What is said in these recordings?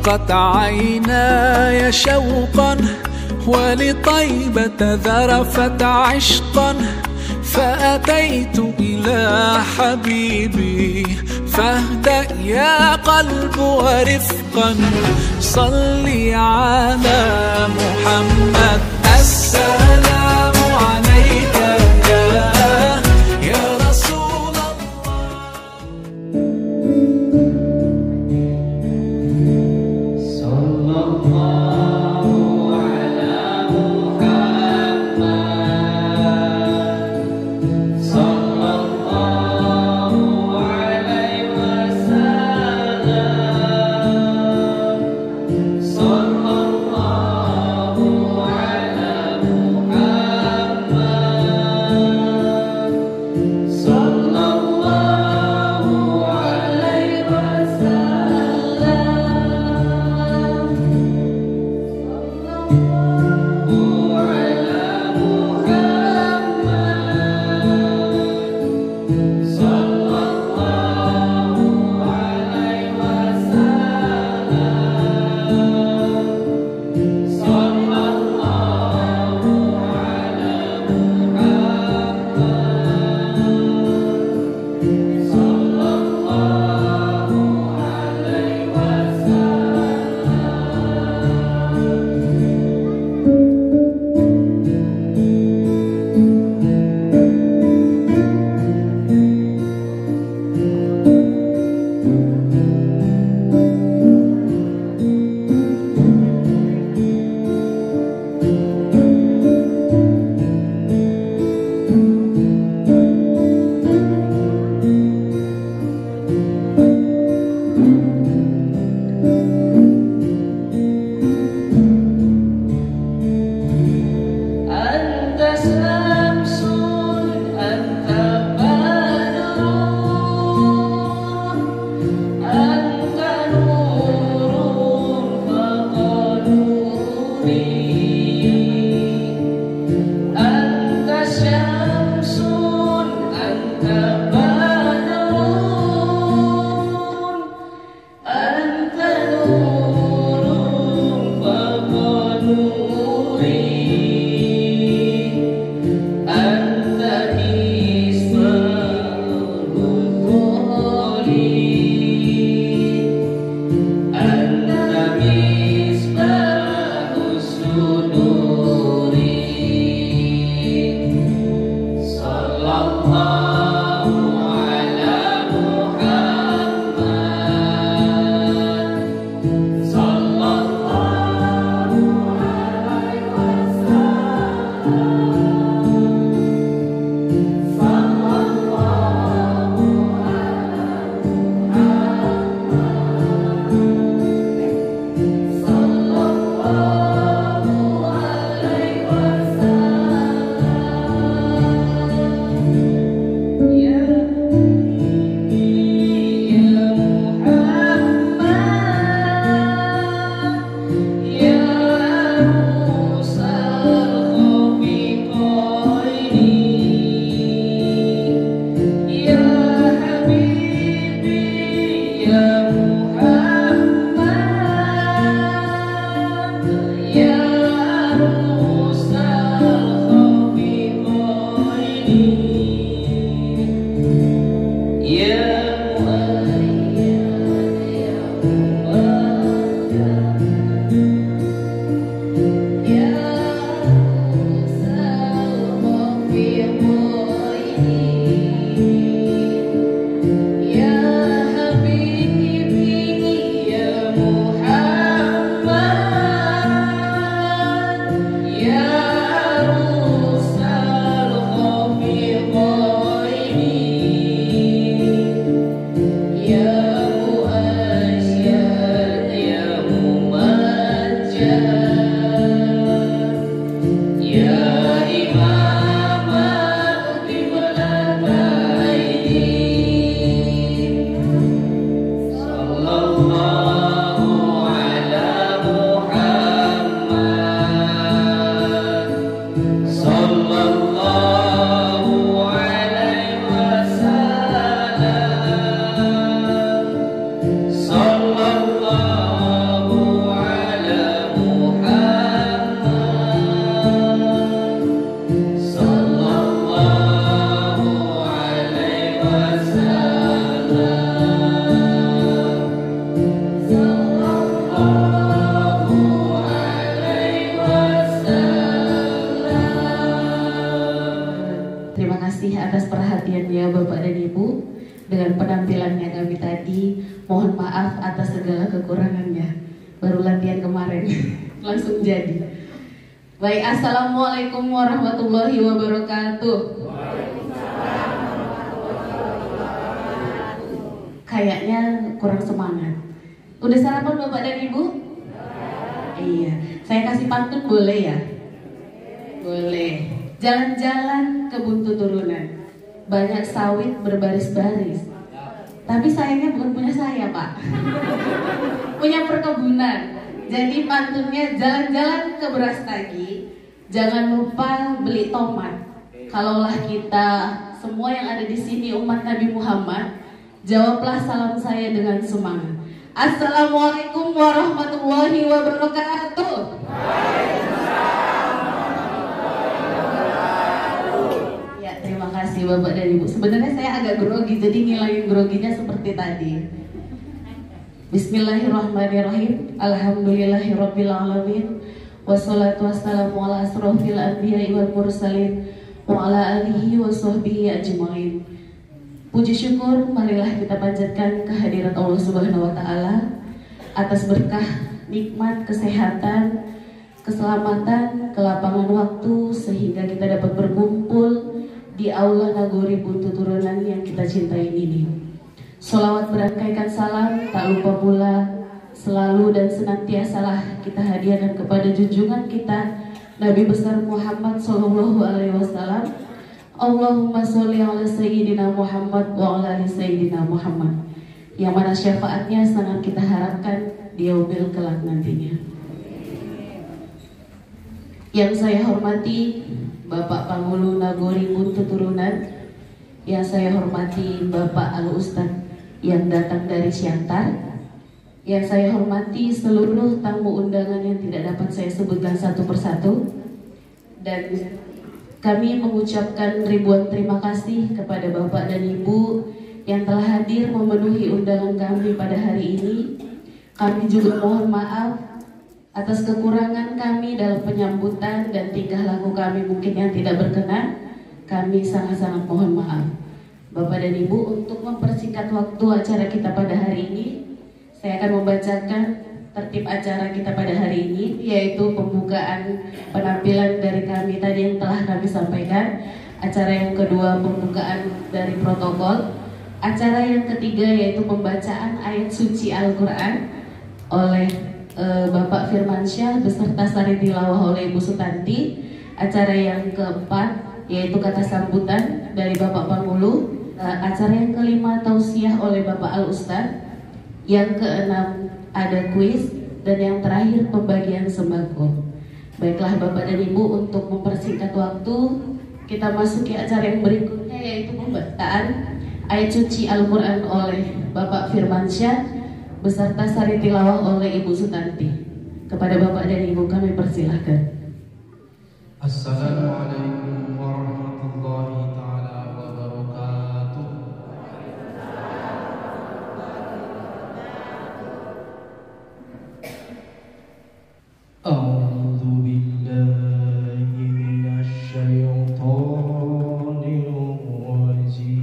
اشتاقت عيناي شوقا ولطيبة ذرفت عشقا فأتيت إلى حبيبي فاهدأ يا قلب ورفقا صلي على محمد. السلام عليك يا رسول الله. صلى الله على محمد صلى الله عليه وسلم صلى الله على محمد صلى الله عليه kasih atas perhatiannya Bapak dan Ibu dengan penampilannya kami tadi. Mohon maaf atas segala kekurangannya. Baru latihan kemarin, langsung jadi. Baik, assalamualaikum warahmatullahi wabarakatuh. Kayaknya kurang semangat. Udah sarapan Bapak dan Ibu? Iya, saya kasih pantun boleh ya? Boleh. Jalan-jalan kebun turunan, banyak sawit berbaris-baris. Tapi sayangnya bukan punya saya, Pak. Punya perkebunan. Jadi pantunnya jalan-jalan ke Brastagi, jangan lupa beli tomat. Kalaulah kita semua yang ada di sini umat Nabi Muhammad, jawablah salam saya dengan semangat. Assalamualaikum warahmatullahi wabarakatuh. Ya, terima kasih Bapak dan Ibu. Sebenarnya saya agak grogi, jadi ngilangin groginya seperti tadi. Bismillahirrahmanirrahim. Alhamdulillahirabbil alamin. Wassalatu wassalamu ala asrofil anbiya'i wal mursalin wa ala alihi wa sahbihi ajmain. Puji syukur marilah kita panjatkan kehadirat Allah Subhanahu wa taala atas berkah nikmat kesehatan, keselamatan, kelapangan waktu sehingga kita dapat berkumpul di aula Nagori Buntu Turunan yang kita cintai ini. Sholawat berangkaikan salam tak lupa pula selalu dan senantiasalah kita hadiahkan kepada junjungan kita Nabi besar Muhammad Sallallahu Alaihi Wasallam. Allahumma sholli ala Sayyidina Muhammad wa ala ali Sayyidina Muhammad, yang mana syafaatnya sangat kita harapkan di yaumil kelak nantinya. Yang saya hormati Bapak Panghulu Nagori Buntu Turunan, yang saya hormati Bapak Al-Ustad yang datang dari Siantar, yang saya hormati seluruh tamu undangan yang tidak dapat saya sebutkan satu persatu, dan kami mengucapkan ribuan terima kasih kepada Bapak dan Ibu yang telah hadir memenuhi undangan kami pada hari ini. Kami juga mohon maaf atas kekurangan kami dalam penyambutan dan tingkah laku kami mungkin yang tidak berkenan. Kami sangat-sangat mohon maaf. Bapak dan Ibu, untuk mempersingkat waktu acara kita pada hari ini, saya akan membacakan tertib acara kita pada hari ini, yaitu pembukaan penampilan dari kami tadi yang telah kami sampaikan. Acara yang kedua pembukaan dari protokol. Acara yang ketiga yaitu pembacaan ayat suci Al-Quran oleh Bapak Firmansyah beserta sari tilawah oleh Ibu Sutanti. Acara yang keempat yaitu kata sambutan dari Bapak Panghulu. Acara yang kelima tausiah oleh Bapak Al-Ustad. Yang keenam ada kuis, dan yang terakhir pembagian sembako. Baiklah Bapak dan Ibu, untuk mempersingkat waktu, kita masuki acara yang berikutnya yaitu pembacaan ayat suci Al-Quran oleh Bapak Firmansyah beserta sari tilawah oleh Ibu Sutanti. Kepada Bapak dan Ibu kami persilahkan. Assalamualaikum warahmatullahi ta'ala wabarakatuh. A'udzu billahi minasy syaithanir rajim.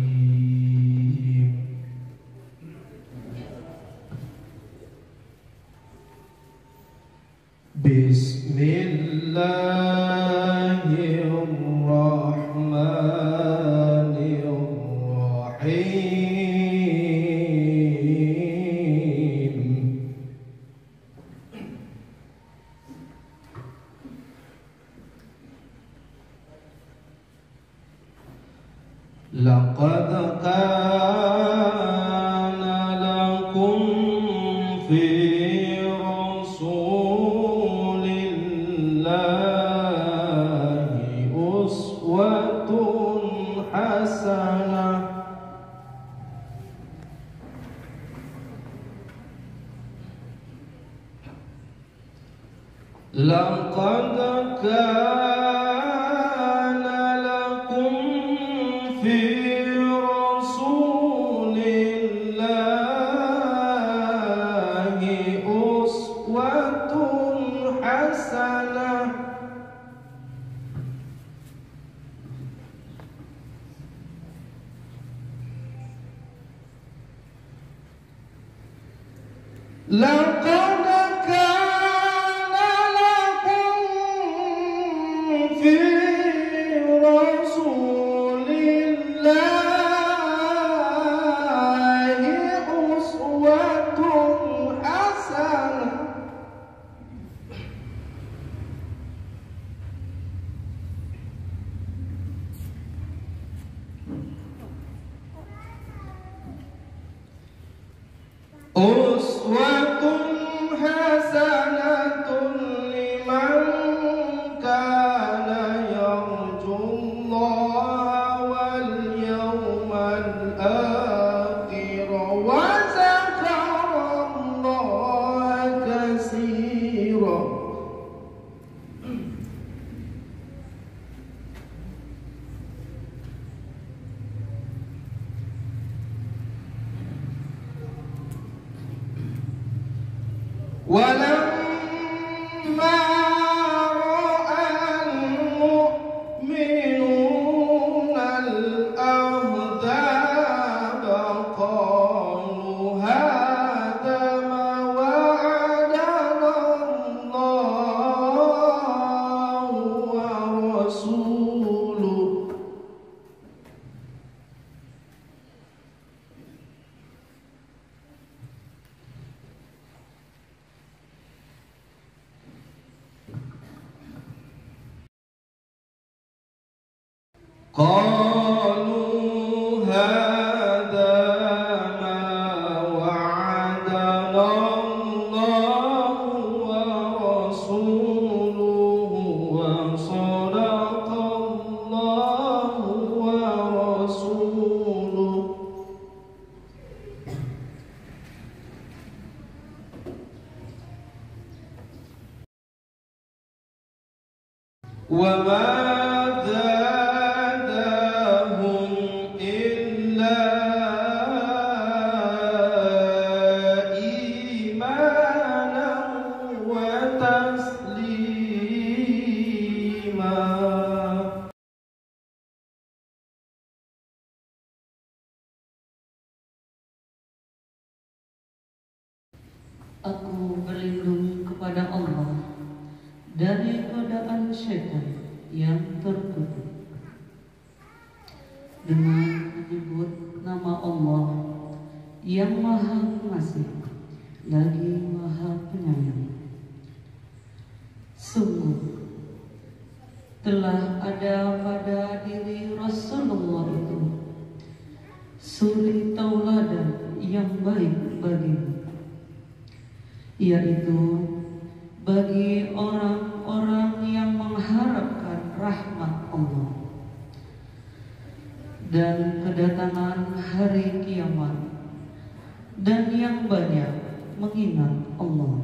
Bismillahirrahmanirrahim. Laqad kana lakum fi rasulillahi uswatun hasanah. Laqad kana lakum fi rasulillahi uswatun hasanah. لقد كان لكم في رسول الله أسوة حسنة أسوة حسنة لمن كان يرجو الله واليوم الآخر وذكر الله كثيرا. ولما رأى المؤمنون الأحزاب قالوا هذا ما وعدنا الله ورسوله قالوا هذا ما وعدنا الله ورسوله وصدق الله ورسوله. وما زادهم إلا إيمانا وتسليما. Aku berlindung kepada Allah dari godaan syaitan yang terkutuk dengan menyebut nama Allah yang Maha Pengasih lagi Maha Penyayang. Sungguh telah ada pada diri Rasulullah itu suri tauladan yang baik bagimu, yaitu bagi orang-orang yang mengharapkan rahmat Allah dan kedatangan hari kiamat, dan yang banyak mengingat Allah.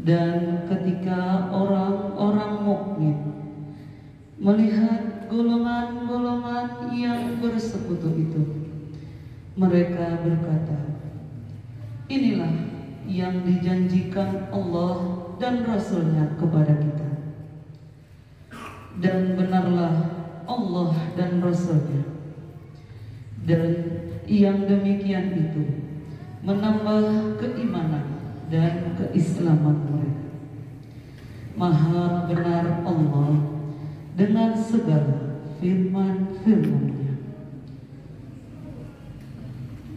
Dan ketika orang-orang mukmin melihat golongan-golongan yang bersekutu itu, mereka berkata, inilah yang dijanjikan Allah dan Rasul-Nya kepada kita. Dan benarlah Allah dan Rasul-Nya. Dan yang demikian itu menambah keimanan dan keislaman mereka. Maha benar Allah dengan segala firman-firman-Nya.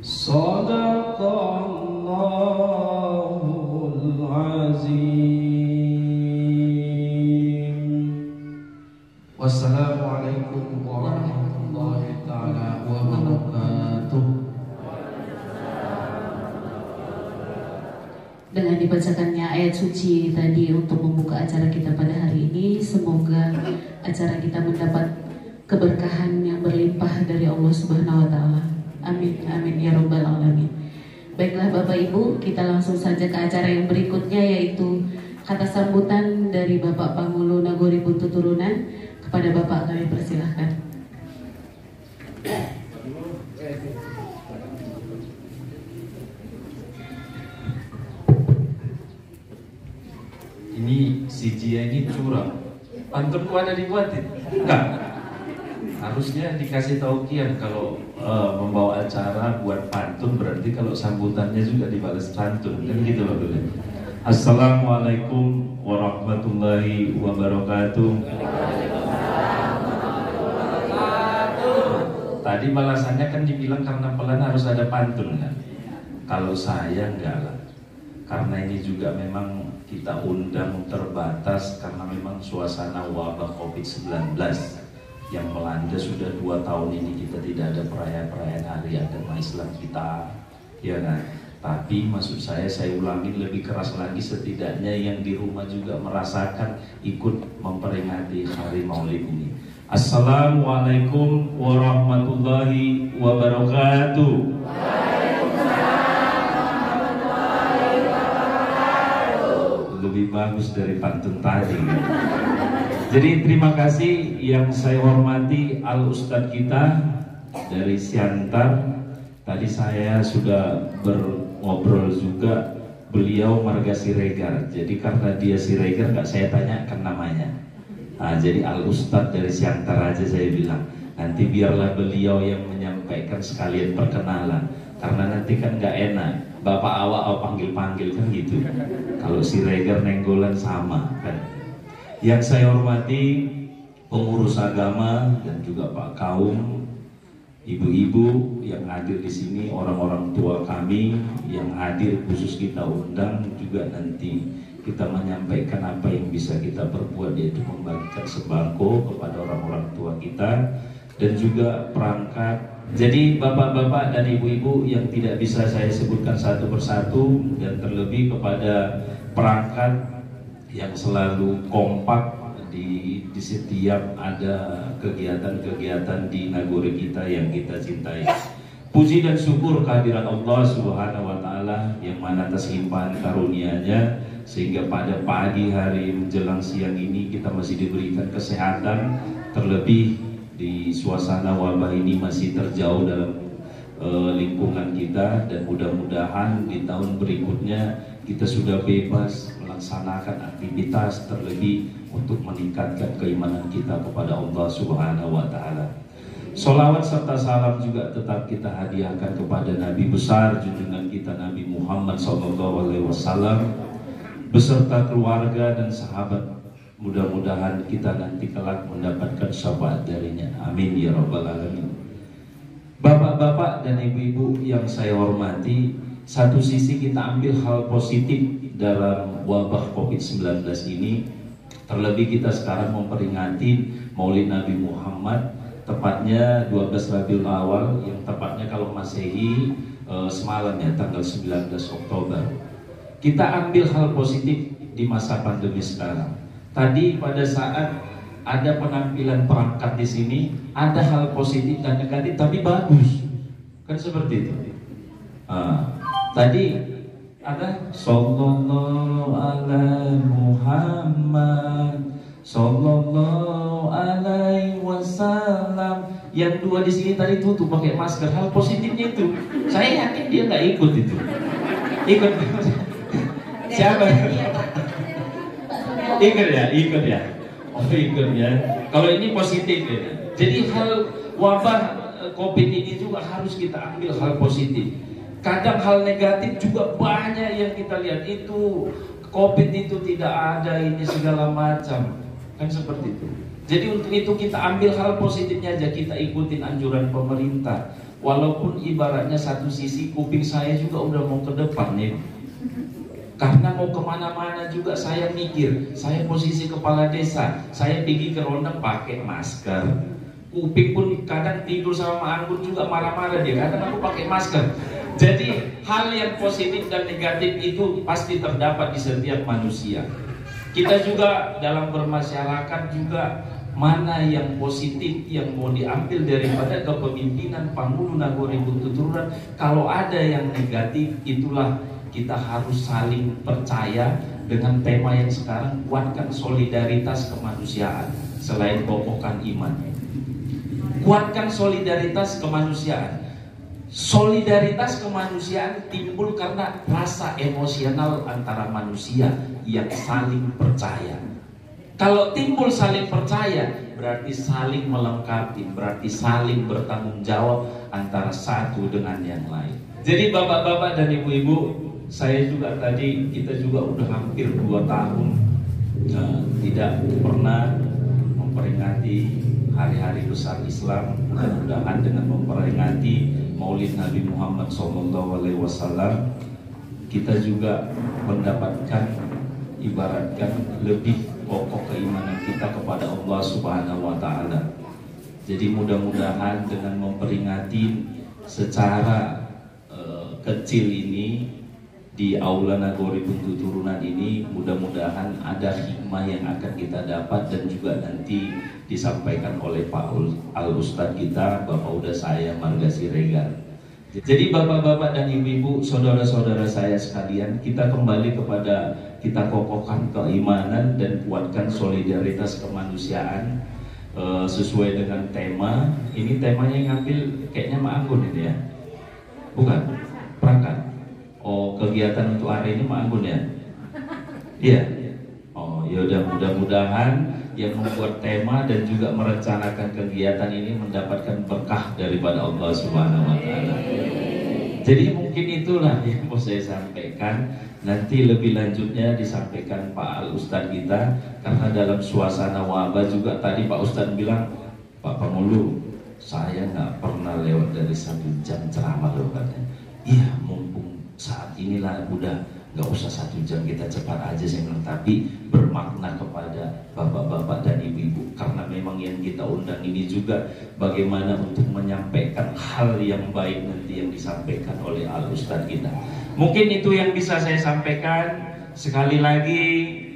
Sadaqallahul Azim. Wassalamualaikum warahmatullahi ta'ala wabarakatuh. Dengan dibacakannya ayat suci tadi untuk membuka acara kita pada hari ini, semoga acara kita mendapat keberkahan yang berlimpah dari Allah Subhanahu wa Ta'ala. Amin, amin ya Rabbal Alamin. Baiklah Bapak Ibu, kita langsung saja ke acara yang berikutnya, yaitu kata sambutan dari Bapak Panghulu Nagori Buntu Turunan. Kepada Bapak kami persilahkan. Ini si Jia ini curang. Pantun ku ada dibuatin? Enggak. Harusnya dikasih tauqian kalau membawa acara buat pantun, berarti kalau sambutannya juga dibalas pantun, kan gitu loh dulu. Assalamualaikum warahmatullahi wabarakatuh. Tadi balasannya kan dibilang karena pelan harus ada pantun kan. Kalau saya enggak lah, karena ini juga memang kita undang terbatas karena memang suasana wabah COVID-19 yang melanda sudah 2 tahun ini. Kita tidak ada perayaan hari agama Islam kita, ya kan. Tapi maksud saya ulangi lebih keras lagi, setidaknya yang di rumah juga merasakan ikut memperingati hari Maulid ini. Assalamualaikum warahmatullahi wabarakatuh. Lebih bagus dari pantun tadi. Jadi terima kasih yang saya hormati Al Ustadz kita dari Siantar. Tadi saya sudah ngobrol juga, beliau marga Siregar. Jadi karena dia Siregar nggak saya tanyakan namanya. Nah, jadi Al Ustadz dari Siantar aja saya bilang. Nanti biarlah beliau yang menyampaikan sekalian perkenalan. Karena nanti kan nggak enak, bapak awak panggil-panggil kan gitu. Kalau Siregar nenggolan sama kan. Yang saya hormati pengurus agama dan juga Pak Kaum, ibu-ibu yang hadir di sini, orang-orang tua kami yang hadir khusus kita undang juga, nanti kita menyampaikan apa yang bisa kita perbuat, yaitu membagikan sembako kepada orang-orang tua kita dan juga perangkat. Jadi bapak-bapak dan ibu-ibu yang tidak bisa saya sebutkan satu persatu, dan terlebih kepada perangkat yang selalu kompak di setiap ada kegiatan-kegiatan di nagori kita yang kita cintai. Puji dan syukur kehadiran Allah Subhanahu wa Ta'ala yang mana atas limpahan karunia-Nya sehingga pada pagi hari menjelang siang ini kita masih diberikan kesehatan, terlebih di suasana wabah ini masih terjauh dalam lingkungan kita, dan mudah-mudahan di tahun berikutnya kita sudah bebas melaksanakan aktivitas, terlebih untuk meningkatkan keimanan kita kepada Allah Subhanahu wa Ta'ala. Sholawat serta salam juga tetap kita hadiahkan kepada Nabi besar junjungan kita Nabi Muhammad SAW beserta keluarga dan sahabat. Mudah-mudahan kita nanti kelak mendapatkan syafaat darinya. Amin ya rabbal alamin. Bapak-bapak dan ibu-ibu yang saya hormati, satu sisi kita ambil hal positif dalam wabah COVID-19 ini, terlebih kita sekarang memperingati Maulid Nabi Muhammad, tepatnya 12 Rabiul Awal, yang tepatnya kalau Masehi semalam ya, tanggal 19 Oktober. Kita ambil hal positif di masa pandemi sekarang. Tadi pada saat ada penampilan perangkat di sini, ada hal positif dan negatif, tapi bagus, kan seperti itu. Tadi ada Sallallahu alaihi Muhammad, Sallallahu alaihi wasallam. Yang dua di sini tadi tutup pakai masker, hal positifnya itu. Saya yakin dia nggak ikut itu. Ikut siapa? Ikut ya. Oh, ikut ya. Kalau ini positif ya. Jadi hal wabah COVID ini juga harus kita ambil hal positif. Kadang hal negatif juga banyak yang kita lihat, itu COVID itu tidak ada ini segala macam, kan seperti itu. Jadi untuk itu kita ambil hal positifnya aja, kita ikutin anjuran pemerintah. Walaupun ibaratnya satu sisi kuping saya juga udah mau ke depan nih. Karena mau kemana-mana juga saya mikir, saya posisi kepala desa, saya pergi ke Rondang pakai masker. Kuping pun kadang tidur sama anggur juga marah-marah dia, kadang aku pakai masker. Jadi hal yang positif dan negatif itu pasti terdapat di setiap manusia. Kita juga dalam bermasyarakat juga, mana yang positif yang mau diambil daripada kepemimpinan Panggulu Nagori Buntuturunan. Kalau ada yang negatif, itulah kita harus saling percaya dengan tema yang sekarang, kuatkan solidaritas kemanusiaan selain kokohkan iman. Kuatkan solidaritas kemanusiaan. Solidaritas kemanusiaan timbul karena rasa emosional antara manusia yang saling percaya. Kalau timbul saling percaya, berarti saling melengkapi, berarti saling bertanggung jawab antara satu dengan yang lain. Jadi bapak-bapak dan ibu-ibu, saya juga tadi, kita juga udah hampir 2 tahun tidak pernah memperingati hari-hari besar Islam. Mudah-mudahan dengan memperingati Maulid Nabi Muhammad SAW, kita juga mendapatkan, ibaratkan, lebih pokok keimanan kita kepada Allah Subhanahu wa Ta'ala. Jadi mudah-mudahan dengan memperingati secara kecil ini di Aula Nagori Buntu Turunan ini, mudah-mudahan ada hikmah yang akan kita dapat dan juga nanti disampaikan oleh Pak Al-Ustadz kita, Bapak Uda saya Marga Siregar. Jadi bapak-bapak dan ibu-ibu, saudara-saudara saya sekalian, kita kembali kepada kita kokohkan keimanan dan kuatkan solidaritas kemanusiaan sesuai dengan tema. Ini temanya yang ngambil kayaknya Mak Anggun ini ya? Bukan? Perangkat? Oh, kegiatan untuk hari ini Mak Anggun ya? Iya? Oh, yaudah, mudah-mudahan yang membuat tema dan juga merencanakan kegiatan ini mendapatkan berkah daripada Allah Subhanahu wa Ta'ala. Jadi mungkin itulah yang mau saya sampaikan. Nanti lebih lanjutnya disampaikan Pak Al-Ustadz kita, karena dalam suasana wabah juga tadi Pak Ustadz bilang, Pak Pangulu, saya nggak pernah lewat dari 1 jam ceramah loh katanya. Iya, mumpung saat inilah udah nggak usah 1 jam, kita cepat aja saya bilang, tapi bermakna kepada bapak-bapak dan ibu-ibu, karena memang yang kita undang ini juga bagaimana untuk menyampaikan hal yang baik nanti yang disampaikan oleh Al-Ustadz kita. Mungkin itu yang bisa saya sampaikan. Sekali lagi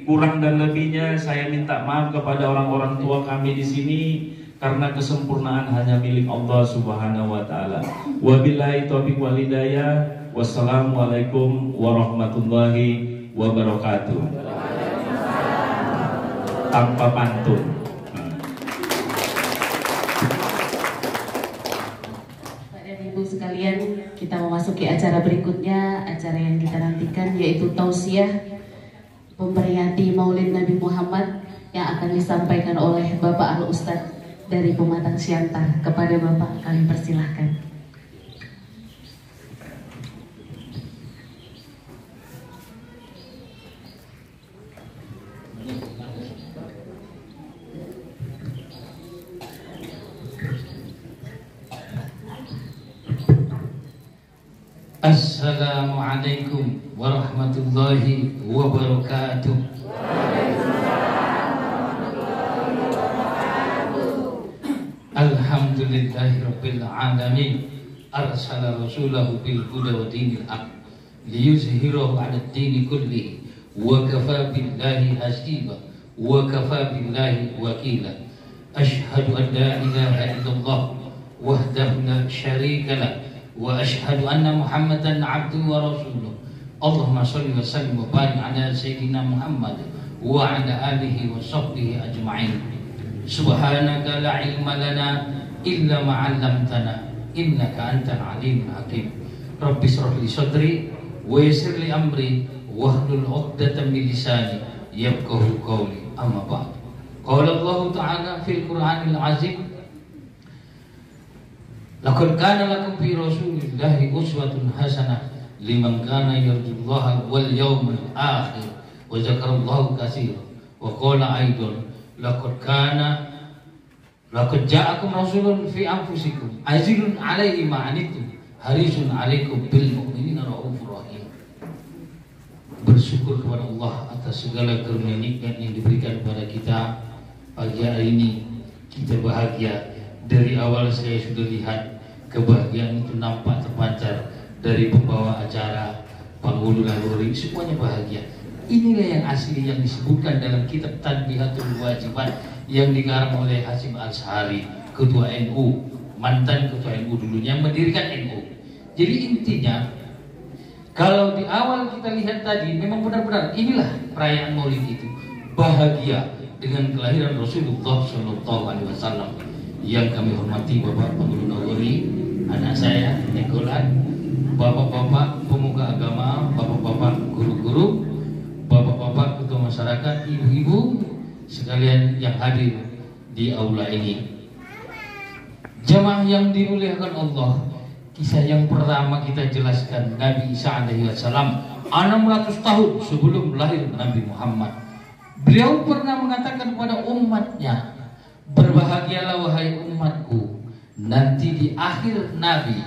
kurang dan lebihnya saya minta maaf kepada orang-orang tua kami di sini, karena kesempurnaan hanya milik Allah Subhanahu wa Ta'ala. Wabillahi taufiq wal hidayah. Wassalamualaikum warahmatullahi wabarakatuh. Tanpa pantun. Bapak dan Ibu sekalian, kita memasuki acara berikutnya, acara yang kita nantikan, yaitu tausiah memperingati Maulid Nabi Muhammad yang akan disampaikan oleh Bapak Al-Ustadz dari Pematang Siantar. Kepada Bapak kami persilahkan. Assalamualaikum warahmatullahi wabarakatuh. Alhamdulillahi rabbil alamin. Arsala rasulahu bil huda wa dinil haq liyuzhirahu 'ala ad-din kullihi wa kafa billahi hasiba wa kafa billahi wakila. Ashhadu an la ilaha illallah wahdahu la syarika lah wa ashhadu anna Muhammadan abduhu wa rasuluh. Allahumma shalli wa sallim wa barik ala sayyidina Muhammad wa ala alihi wa sahbihi ajma'in. Subhanaka la ilma lana illa ma 'allamtana innaka antal alimul hakim. Rabbi shrah li sadri wa yassir li amri wahlul 'uqdatam min lisani yafqahu qawli. Amma ba'd. Qala Allah ta'ala fil Qur'anil 'azim, laqad kana lakum fi rasulillahi uswatun hasanah liman kana yarjullaha wal yawmal akhir wa dzakarallaha katsiran. Wa qala aidan laqad ja'akum rasulun fi anfusikum azizun 'alaihi ma 'anittum harisun 'alaikum bil mu'minina raufur rahim. Bersyukur kepada Allah atas segala karunia nikmat yang diberikan kepada kita pagi hari ini. Kita bahagia. Dari awal saya sudah lihat kebahagiaan itu nampak terpancar dari pembawa acara, penghulu nagori, semuanya bahagia. Inilah yang asli yang disebutkan dalam kitab Tanbihatul Wajibat yang dikarang oleh Hasyim Asy'ari, ketua NU, mantan ketua NU dulunya, mendirikan NU. Jadi intinya, kalau di awal kita lihat tadi, memang benar-benar inilah perayaan Maulid itu, bahagia dengan kelahiran Rasulullah SAW. Yang kami hormati Bapak Penghulu Nagori, anak saya Negolan, bapak-bapak pemuka agama, bapak-bapak guru-guru, bapak-bapak ketua masyarakat, ibu-ibu, sekalian yang hadir di aula ini. Jamaah yang dimuliakan Allah, kisah yang pertama kita jelaskan Nabi Isa alaihi wasallam 600 tahun sebelum lahir Nabi Muhammad. Beliau pernah mengatakan kepada umatnya, berbahagialah wahai umatku, nanti di akhir Nabi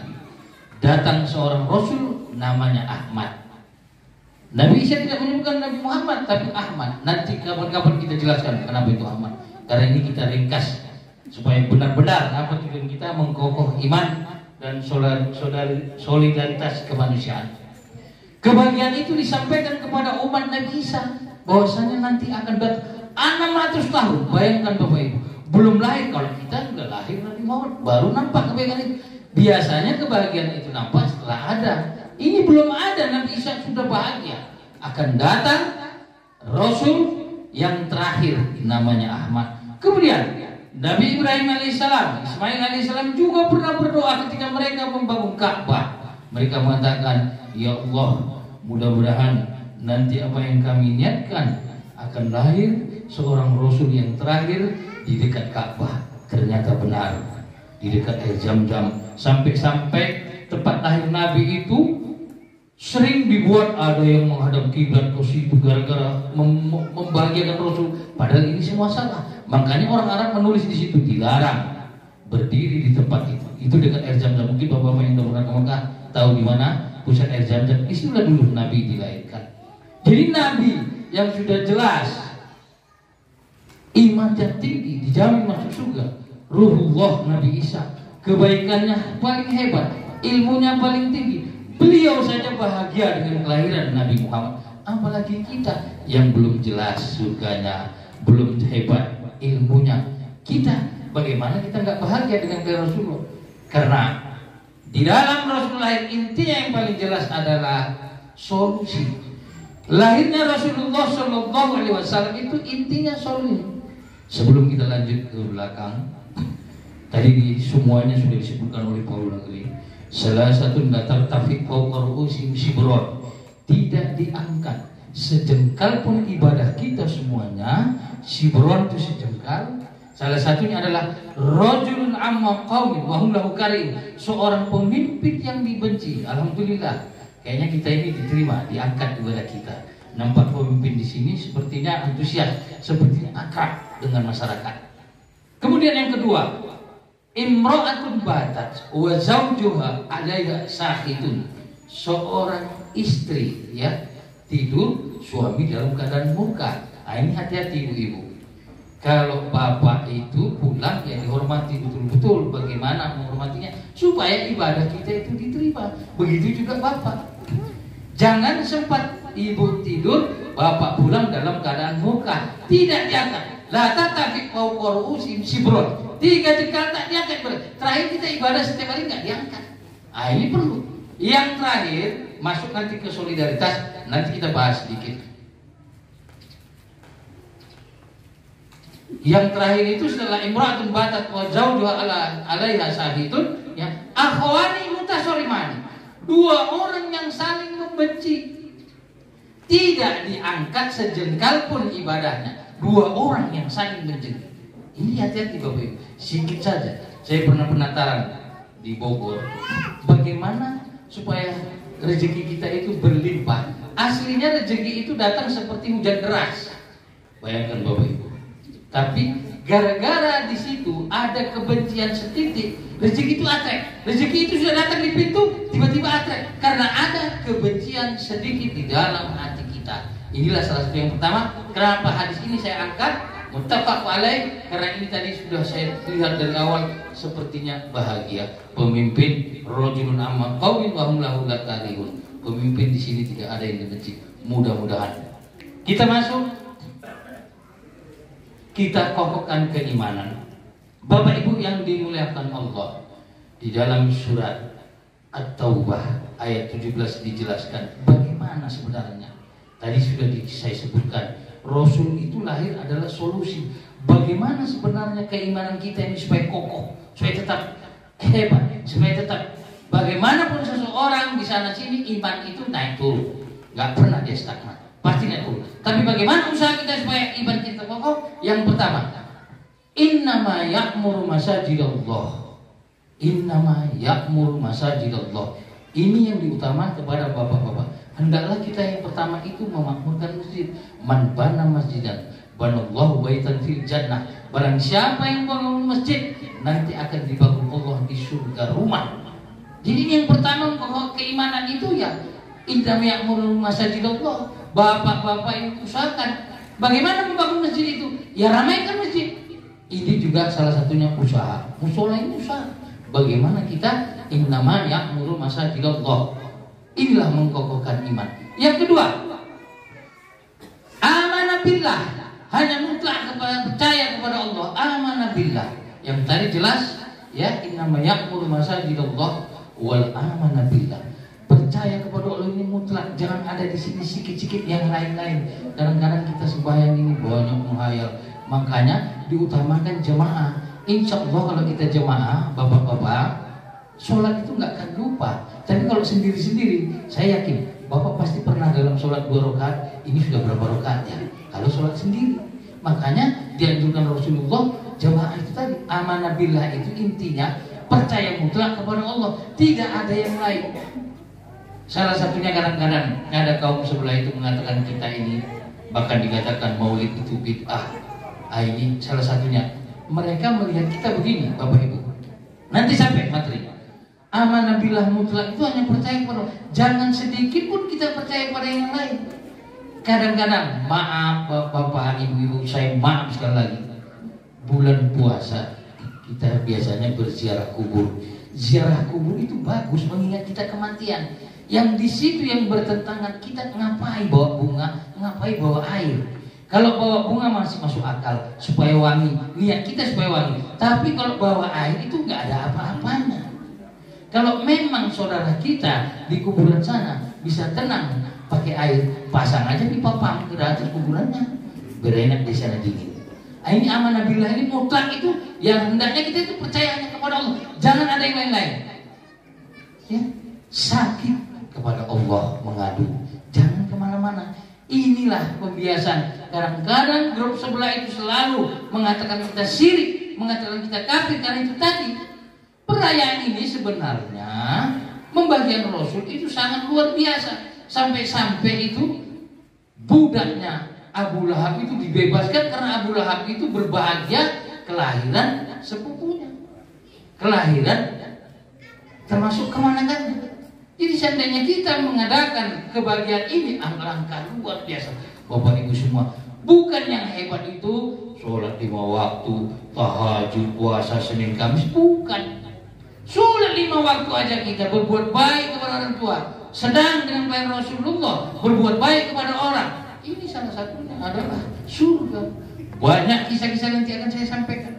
datang seorang Rasul namanya Ahmad. Nabi Isa tidak menyebutkan Nabi Muhammad, tapi Ahmad. Nanti kapan-kapan kita jelaskan kenapa itu Ahmad. Karena ini kita ringkas supaya benar-benar apa tujuan kita mengkokoh iman dan solidaritas kemanusiaan. Kebahagiaan itu disampaikan kepada umat Nabi Isa bahwasanya nanti akan datang 600 tahun. Bayangkan Bapak Ibu, belum lahir, kalau kita sudah lahir Nabi Muhammad, baru nampak kebahagiaan itu. Biasanya kebahagiaan itu nampak setelah ada. Ini belum ada, Nabi Isa sudah bahagia. Akan datang Rasul yang terakhir namanya Ahmad. Kemudian Nabi Ibrahim alaihissalam, Ismail alaihissalam juga pernah berdoa ketika mereka membangun Ka'bah. Mereka mengatakan, ya Allah, mudah-mudahan nanti apa yang kami niatkan akan lahir seorang Rasul yang terakhir di dekat Ka'bah. Ternyata benar, di dekat air Zam-Zam. Sampai-sampai tempat lahir Nabi itu sering dibuat ada yang menghadap kiblat ke situ gara-gara membahagiakan Rasul. Padahal ini semua salah. Makanya orang Arab menulis di situ dilarang berdiri di tempat itu. Itu dekat air Zam-Zam. Mungkin bapak-bapak yang pernah ke Mekah tahu di mana pusat air Zam-Zam. Itulah dulu Nabi dilahirkan. Jadi Nabi yang sudah jelas imannya tinggi, dijamin masuk surga. Ruhullah Nabi Isa, kebaikannya paling hebat, ilmunya paling tinggi. Beliau saja bahagia dengan kelahiran Nabi Muhammad. Apalagi kita yang belum jelas surganya, belum hebat ilmunya. Kita, bagaimana kita nggak bahagia dengan kelahiran Rasulullah? Karena di dalam Rasul lahir, intinya yang paling jelas adalah solusi. Lahirnya Rasulullah Shallallahu Alaihi Wasallam itu intinya solusi. Sebelum kita lanjut ke belakang, tadi semuanya sudah disebutkan oleh Paul Negeri. Salah satu datar tafik fauqa ru'usim shibron, tidak diangkat sejengkal pun ibadah kita semuanya. Shibron itu sejengkal. Salah satunya adalah rajulun amma qaumin wa hum lahu karim, seorang pemimpin yang dibenci. Alhamdulillah, kayaknya kita ini diterima, diangkat ibadah kita. Nampak pemimpin di sini sepertinya antusias, sepertinya akrab dengan masyarakat. Kemudian yang kedua, imra'atun batat wa zawjuha 'alaiha sahidun, seorang istri ya tidur, suami dalam keadaan murka. Nah, ini hati-hati ibu-ibu. Kalau bapak itu pulang ya dihormati betul-betul. Bagaimana menghormatinya supaya ibadah kita itu diterima. Begitu juga bapak. Jangan sempat ibu tidur, bapak pulang dalam keadaan murka. Tidak diangkat. La tatafik fauqa ru'usim shibron. 3 jengkal tak diangkat. Terakhir kita ibadah setiap hari nggak diangkat. Ah, ini perlu. Yang terakhir masuk nanti ke solidaritas. Nanti kita bahas sedikit. Yang terakhir itu setelah imra'atun batat wa zawjuha 'alaiha shahidun, ya, akhwani mutasalimani, 2 orang yang saling membenci. Tidak diangkat sejengkal pun ibadahnya. 2 orang yang saling benci. Ini hati-hati Bapak Ibu. Sedikit saja. Saya pernah penataran di Bogor. Bagaimana supaya rezeki kita itu berlimpah. Aslinya rezeki itu datang seperti hujan deras. Bayangkan Bapak Ibu. Tapi gara-gara di situ ada kebencian setitik, rezeki itu atrek. Rezeki itu sudah datang di pintu, tiba-tiba atrek. Karena ada kebencian sedikit di dalam hati kita. Inilah salah satu yang pertama. Kenapa hadis ini saya angkat? Muttafaq alaih. Karena ini tadi sudah saya lihat dari awal, sepertinya bahagia. Pemimpin rajulun amma qaumin wa hum lahu karihun. Pemimpin di sini tidak ada yang dibenci. Mudah-mudahan kita masuk. Kita kokohkan keimanan. Bapak Ibu yang dimuliakan Allah, di dalam surat At-Taubah ayat 17 dijelaskan bagaimana sebenarnya. Tadi sudah saya sebutkan, Rasul itu lahir adalah solusi. Bagaimana sebenarnya keimanan kita ini supaya kokoh, supaya tetap hebat, supaya tetap bagaimanapun seseorang di sana sini iman itu naik turun, nggak pernah dia stagnan. pasti tidak turun. Tapi bagaimana usaha kita supaya iman kita kokoh? Yang pertama, innama ya'muru masajidallah. Innama ya'muru masajidallah. Ini yang diutamakan kepada bapak-bapak. Hendaklah kita yang pertama itu memakmurkan masjid. Man bana masjidan banallahu baitan fil jannah. Barang siapa yang bangun masjid, nanti akan dibangun Allah di surga rumah. Jadi yang pertama keimanan itu ya innama ya'muru masajidallah. Bapak-bapak yang usahakan bagaimana membangun masjid itu? Ya ramaikan masjid. Ini juga salah satunya usaha. Musola ini usaha. Bagaimana kita innama ya'muru masajidallah. Inilah mengkokohkan iman. Yang kedua, amanah billah. Hanya mutlak percaya kepada Allah. Amanah billah. Yang tadi jelas ya, innama ya'muru masajidallah wal amanah billah. Percaya kepada Allah ini mutlak, jangan ada di sini sikit-sikit yang lain-lain. Kadang-kadang kita sembahyang ini banyak menghayal, makanya diutamakan jemaah. Insya Allah kalau kita jemaah, bapak-bapak, sholat itu nggak akan lupa. Tapi kalau sendiri-sendiri, saya yakin bapak pasti pernah dalam sholat 2 rakaat, ini sudah berapa rakaat ya? Kalau sholat sendiri, makanya dianjurkan Rasulullah jemaah itu tadi. Amanah billah itu intinya percaya mutlak kepada Allah, tidak ada yang lain. Salah satunya kadang-kadang ada kaum sebelah itu mengatakan kita ini bahkan dikatakan maulid itu bid'ah. Ini salah satunya. Mereka melihat kita begini, Bapak Ibu. Nanti sampai materi. Amanah billah mutlak itu hanya percaya kepada Allah. Jangan sedikit pun kita percaya pada yang lain. Kadang-kadang maaf Bapak Ibu, saya maaf sekali lagi. Bulan puasa kita biasanya berziarah kubur. Ziarah kubur itu bagus mengingat kita kematian. Yang di situ yang bertentangan, kita ngapain bawa bunga, ngapain bawa air. Kalau bawa bunga masih masuk akal supaya wangi, niat kita supaya wangi. Tapi kalau bawa air itu nggak ada apa-apanya. Kalau memang saudara kita di kuburan sana bisa tenang pakai air, pasang aja di papan ke atas kuburannya, berenak di sana dingin. Ini amanah billah ini mutlak itu yang hendaknya kita itu percaya hanya kepada Allah, jangan ada yang lain-lain. Ya, sakit kepada Allah mengadu, jangan kemana-mana. Inilah pembiasaan. Kadang-kadang grup sebelah itu selalu mengatakan kita syirik, mengatakan kita kafir. Karena itu tadi perayaan ini sebenarnya membagian Rasul itu sangat luar biasa. Sampai-sampai itu budaknya Abu Lahab itu dibebaskan karena Abu Lahab itu berbahagia kelahiran sepupunya, kelahiran termasuk kemanangannya. Jadi seandainya kita mengadakan kebahagiaan ini, angka luar biasa. Bapak Ibu semua, bukan yang hebat itu sholat 5 waktu, tahajud, puasa Senin Kamis, bukan. Sholat 5 waktu aja kita berbuat baik kepada orang tua, sedang dengan baik Rasulullah berbuat baik kepada orang. Ini salah satunya adalah surga. Banyak kisah-kisah nanti akan saya sampaikan.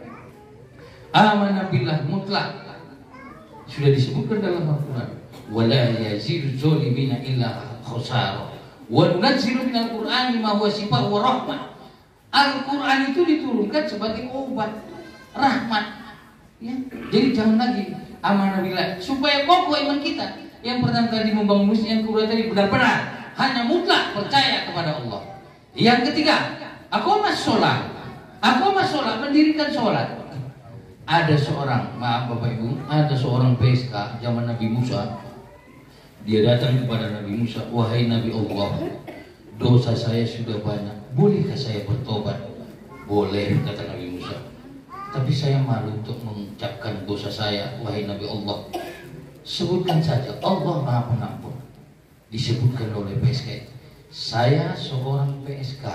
Amanah billah mutlak sudah disebutkan dalam Al-Quran. Wala yazidu zolimina illa khusara. Wa nunazzilu minal Qur'ani ma huwa shifaa wa rahmah. Al-Quran itu diturunkan sebagai obat, rahmat. Ya. Jadi jangan lagi amanah billah supaya kokoh iman kita. Yang pertama tadi membangun masjid, yang kedua tadi benar-benar hanya mutlak percaya kepada Allah. Yang ketiga, aqamas sholat. Aqamas sholat, mendirikan sholat. Ada seorang, maaf Bapak Ibu, ada seorang PSK zaman Nabi Musa. Dia datang kepada Nabi Musa, wahai Nabi Allah, dosa saya sudah banyak, bolehkah saya bertobat? Boleh, kata Nabi Musa. Tapi saya malu untuk mengucapkan dosa saya, wahai Nabi Allah. Sebutkan saja, Allah Maha Pengampun. Disebutkan oleh PSK. Saya seorang PSK,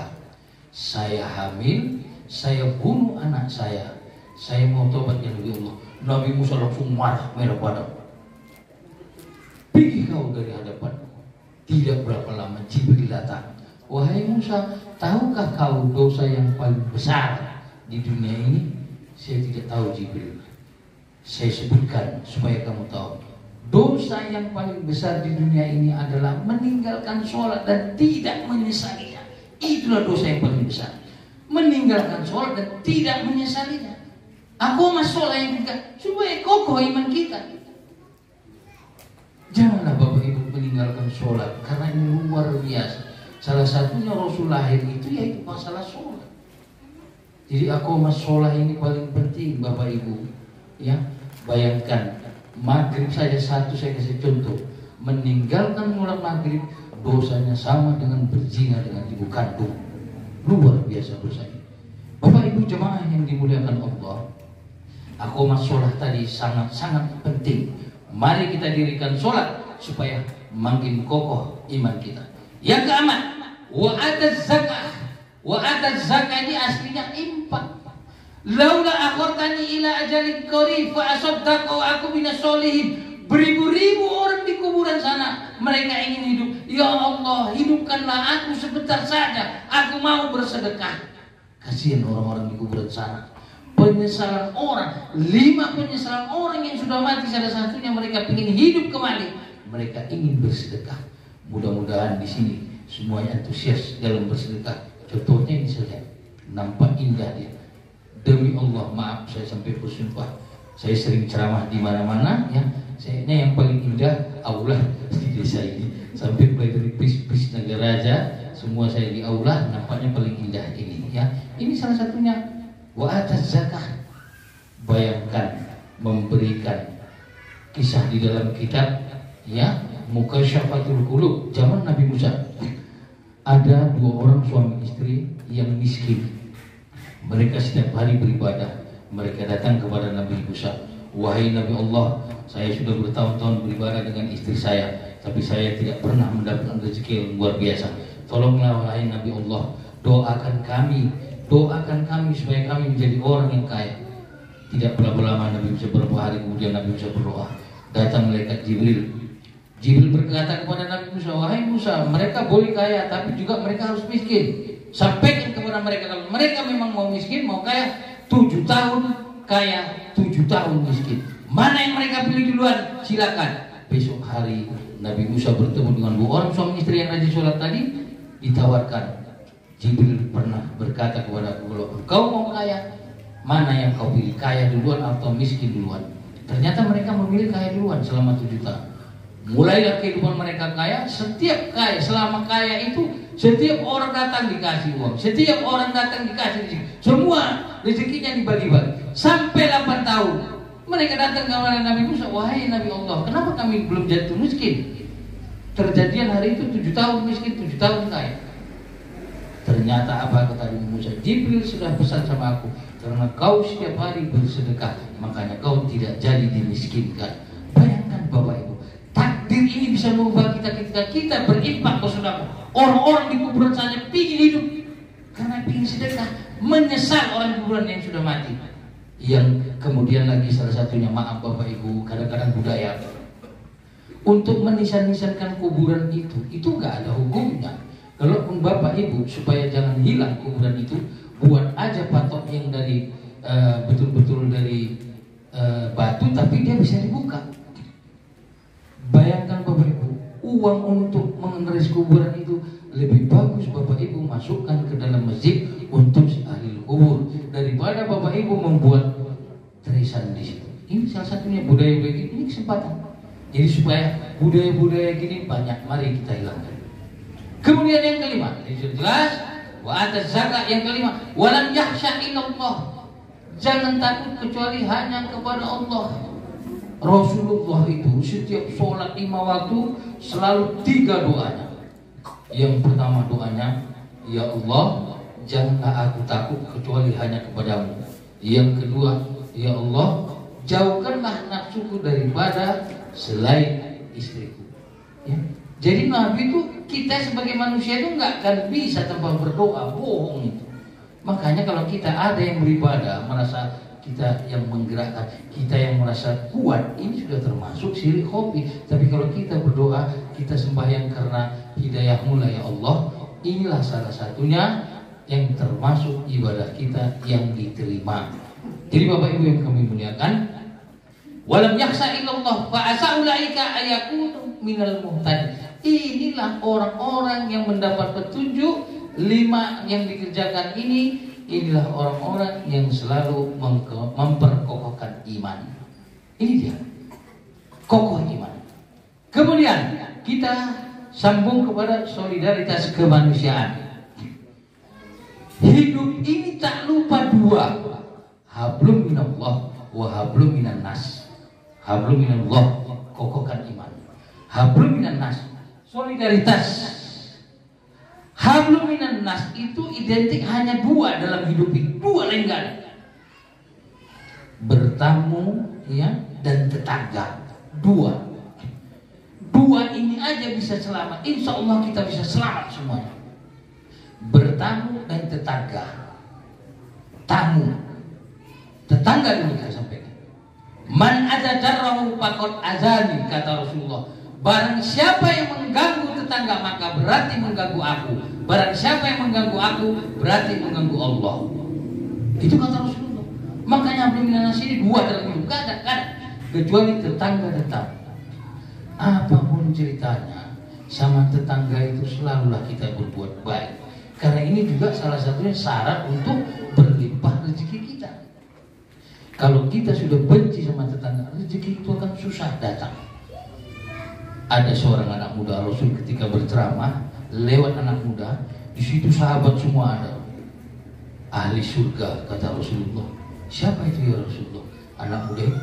saya hamil, saya bunuh anak saya mau tobat ya Nabi Allah. Nabi Musa langsung marah, merah padam. Pergi kau dari hadapanku. Tidak berapa lama Jibril datang. Wahai Musa, tahukah kau dosa yang paling besar di dunia ini? Saya tidak tahu Jibril. Saya sebutkan supaya kamu tahu. Dosa yang paling besar di dunia ini adalah meninggalkan sholat dan tidak menyesalinya. Itulah dosa yang paling besar. Meninggalkan sholat dan tidak menyesalinya. Aku sholat yang kita supaya kokoh iman kita. Janganlah Bapak Ibu meninggalkan sholat karena ini luar biasa. Salah satunya Rasul lahir itu yaitu masalah sholat. Jadi aqamah sholat ini paling penting Bapak Ibu. Ya, bayangkan maghrib saja satu, saya kasih contoh. Meninggalkan sholat maghrib dosanya sama dengan berzina dengan ibu kandung. Luar biasa dosanya. Bapak Ibu jemaah yang dimuliakan Allah, aqamah sholat tadi sangat-sangat penting. Mari kita dirikan sholat supaya makin kokoh iman kita. Yang keempat, wa ataz zakah. Wa ataz zakah ini aslinya infak. Laula akhartani ila ajalin qarib fa asaddaqu aku minas sholihin. Beribu-ribu orang di kuburan sana, mereka ingin hidup. Ya Allah, hidupkanlah aku sebentar saja. Aku mau bersedekah. Kasihan orang-orang di kuburan sana. Penyesalan orang, 5 penyesalan orang yang sudah mati, salah satunya mereka ingin hidup kembali. Mereka ingin bersedekah. Mudah-mudahan di sini semuanya antusias dalam bersedekah. Contohnya ini saja, nampak indah dia. Demi Allah, maaf saya sampai bersumpah. Saya sering ceramah di mana-mana, ya. Ini yang paling indah aula di desa ini. Sampai mulai dari bis Nagaraja, semua saya di aula, nampaknya paling indah ini, ya. Ini salah satunya. Wa ataz zakah. Bayangkan memberikan kisah di dalam kitab, ya. Mukasyafatul Qulub zaman Nabi Musa. Ada 2 orang suami istri yang miskin. Mereka setiap hari beribadah. Mereka datang kepada Nabi Musa. Wahai Nabi Allah, saya sudah bertahun-tahun beribadah dengan istri saya, tapi saya tidak pernah mendapatkan rezeki yang luar biasa. Tolonglah wahai Nabi Allah, doakan kami supaya kami menjadi orang yang kaya. Tidak berapa lama Nabi Musa, beberapa hari kemudian Nabi Musa berdoa. Datang malaikat Jibril. Jibril berkata kepada Nabi Musa, wahai Musa, mereka boleh kaya, tapi juga mereka harus miskin. Sampaikan kepada mereka, kalau mereka memang mau miskin, mau kaya, 7 tahun kaya, 7 tahun miskin. Mana yang mereka pilih duluan? Silakan. Besok hari Nabi Musa bertemu dengan 2 orang suami istri yang rajin sholat tadi. Ditawarkan. Jibril pernah berkata kepada aku, kalau engkau mau kaya, mana yang kau pilih? Kaya duluan atau miskin duluan? Ternyata mereka memilih kaya duluan selama 7 tahun. Mulailah kehidupan mereka kaya. Setiap kaya, selama kaya itu setiap orang datang dikasih uang, setiap orang datang dikasih rezeki. Semua rezekinya dibagi-bagi. Sampai 8 tahun mereka datang kepada Nabi Musa, wahai Nabi Allah, kenapa kami belum jatuh miskin? Terjadian hari itu 7 tahun miskin, 7 tahun kaya. Ternyata apa kata Nabi Musa? Jibril sudah pesan sama aku, karena kau setiap hari bersedekah, makanya kau tidak jadi dimiskinkan. Bayangkan Bapak Ibu, takdir ini bisa mengubah kita ketika kita berinfak bersedekah. Orang-orang di kuburan saja ingin hidup karena ingin sedekah, menyesal orang di kuburan yang sudah mati. Yang kemudian lagi salah satunya, maaf Bapak Ibu, kadang-kadang budaya untuk menisan-nisankan kuburan itu nggak ada hukumnya. Kalau Bapak Ibu supaya jangan hilang kuburan itu, buat aja patok yang dari betul-betul dari batu, tapi dia bisa dibuka. Bayangkan Bapak Ibu, uang untuk mengeris kuburan itu lebih bagus Bapak Ibu masukkan ke dalam masjid untuk si ahli kubur daripada Bapak Ibu membuat tulisan di situ. Ini salah satunya budaya-budaya gini, ini kesempatan. Jadi supaya budaya-budaya gini banyak, mari kita hilangkan. Kemudian yang kelima, ini jelas, wa ataz zakah. Yang kelima, walam yakhsha illallah. Jangan takut kecuali hanya kepada Allah. Rasulullah itu setiap sholat 5 waktu selalu 3 doanya. Yang pertama doanya, ya Allah, janganlah aku takut kecuali hanya kepadamu. Yang kedua, ya Allah, jauhkanlah nafsuku daripada selain istriku. Ya. Jadi Nabi itu, kita sebagai manusia itu nggak akan bisa tanpa berdoa, bohong itu. Makanya kalau kita ada yang beribadah, merasa kita yang menggerakkan, kita yang merasa kuat, ini sudah termasuk syirik hobi. Tapi kalau kita berdoa, kita sembahyang karena hidayah mula ya Allah, inilah salah satunya yang termasuk ibadah kita yang diterima. Jadi Bapak Ibu yang kami muliakan, walam yakhsha illallah fa asa ulaika ayakunu minal muhtadin. Inilah orang-orang yang mendapat petunjuk. 5 yang dikerjakan ini, inilah orang-orang yang selalu memperkokohkan iman. Ini dia, kokoh iman. Kemudian kita Sambung kepada solidaritas kemanusiaan. Hidup ini tak lupa dua, hablum minallah wa hablum minan nas. Hablum minallah, kokohkan iman. Hablum minan nas, solidaritas. Hablum minan nas itu identik hanya dua dalam hidup ini, dua lain gak ada. Bertamu ya dan tetangga, dua ini aja bisa selamat. Insya Allah kita bisa selamat semuanya. Bertamu dan tetangga. Tamu, tetangga dulu kita sampaikan. Man azadarrahu faqad azani, kata Rasulullah. Barang siapa yang mengganggu tetangga maka berarti mengganggu aku. Barang siapa yang mengganggu aku berarti mengganggu Allah. Itu kata Rasulullah. Makanya belum nasi dua dalam hidup, gak ada kecuali tetangga tetap. Apapun ceritanya, sama tetangga itu selalulah kita berbuat baik. Karena ini juga salah satunya syarat untuk berlimpah rezeki kita. Kalau kita sudah benci sama tetangga, rezeki itu akan susah datang. Ada seorang anak muda Rasul ketika berceramah lewat anak muda, di situ sahabat semua ada. Ahli surga, kata Rasulullah. Siapa itu ya Rasulullah? Anak muda itu.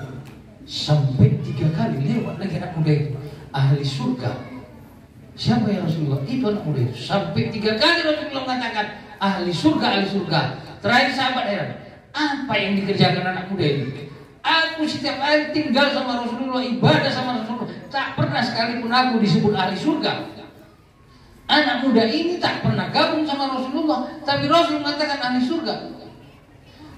Sampai 3 kali lewat lagi anak muda itu. Ahli surga. Siapa ya Rasulullah? Itu anak muda itu. Sampai 3 kali Rasulullah mengatakan ahli surga, ahli surga. Terakhir sahabat heran, apa yang dikerjakan anak muda ini? Aku setiap hari tinggal sama Rasulullah, ibadah sama Rasulullah, tak pernah sekalipun aku disebut ahli surga. Anak muda ini tak pernah gabung sama Rasulullah, tapi Rasul mengatakan ahli surga.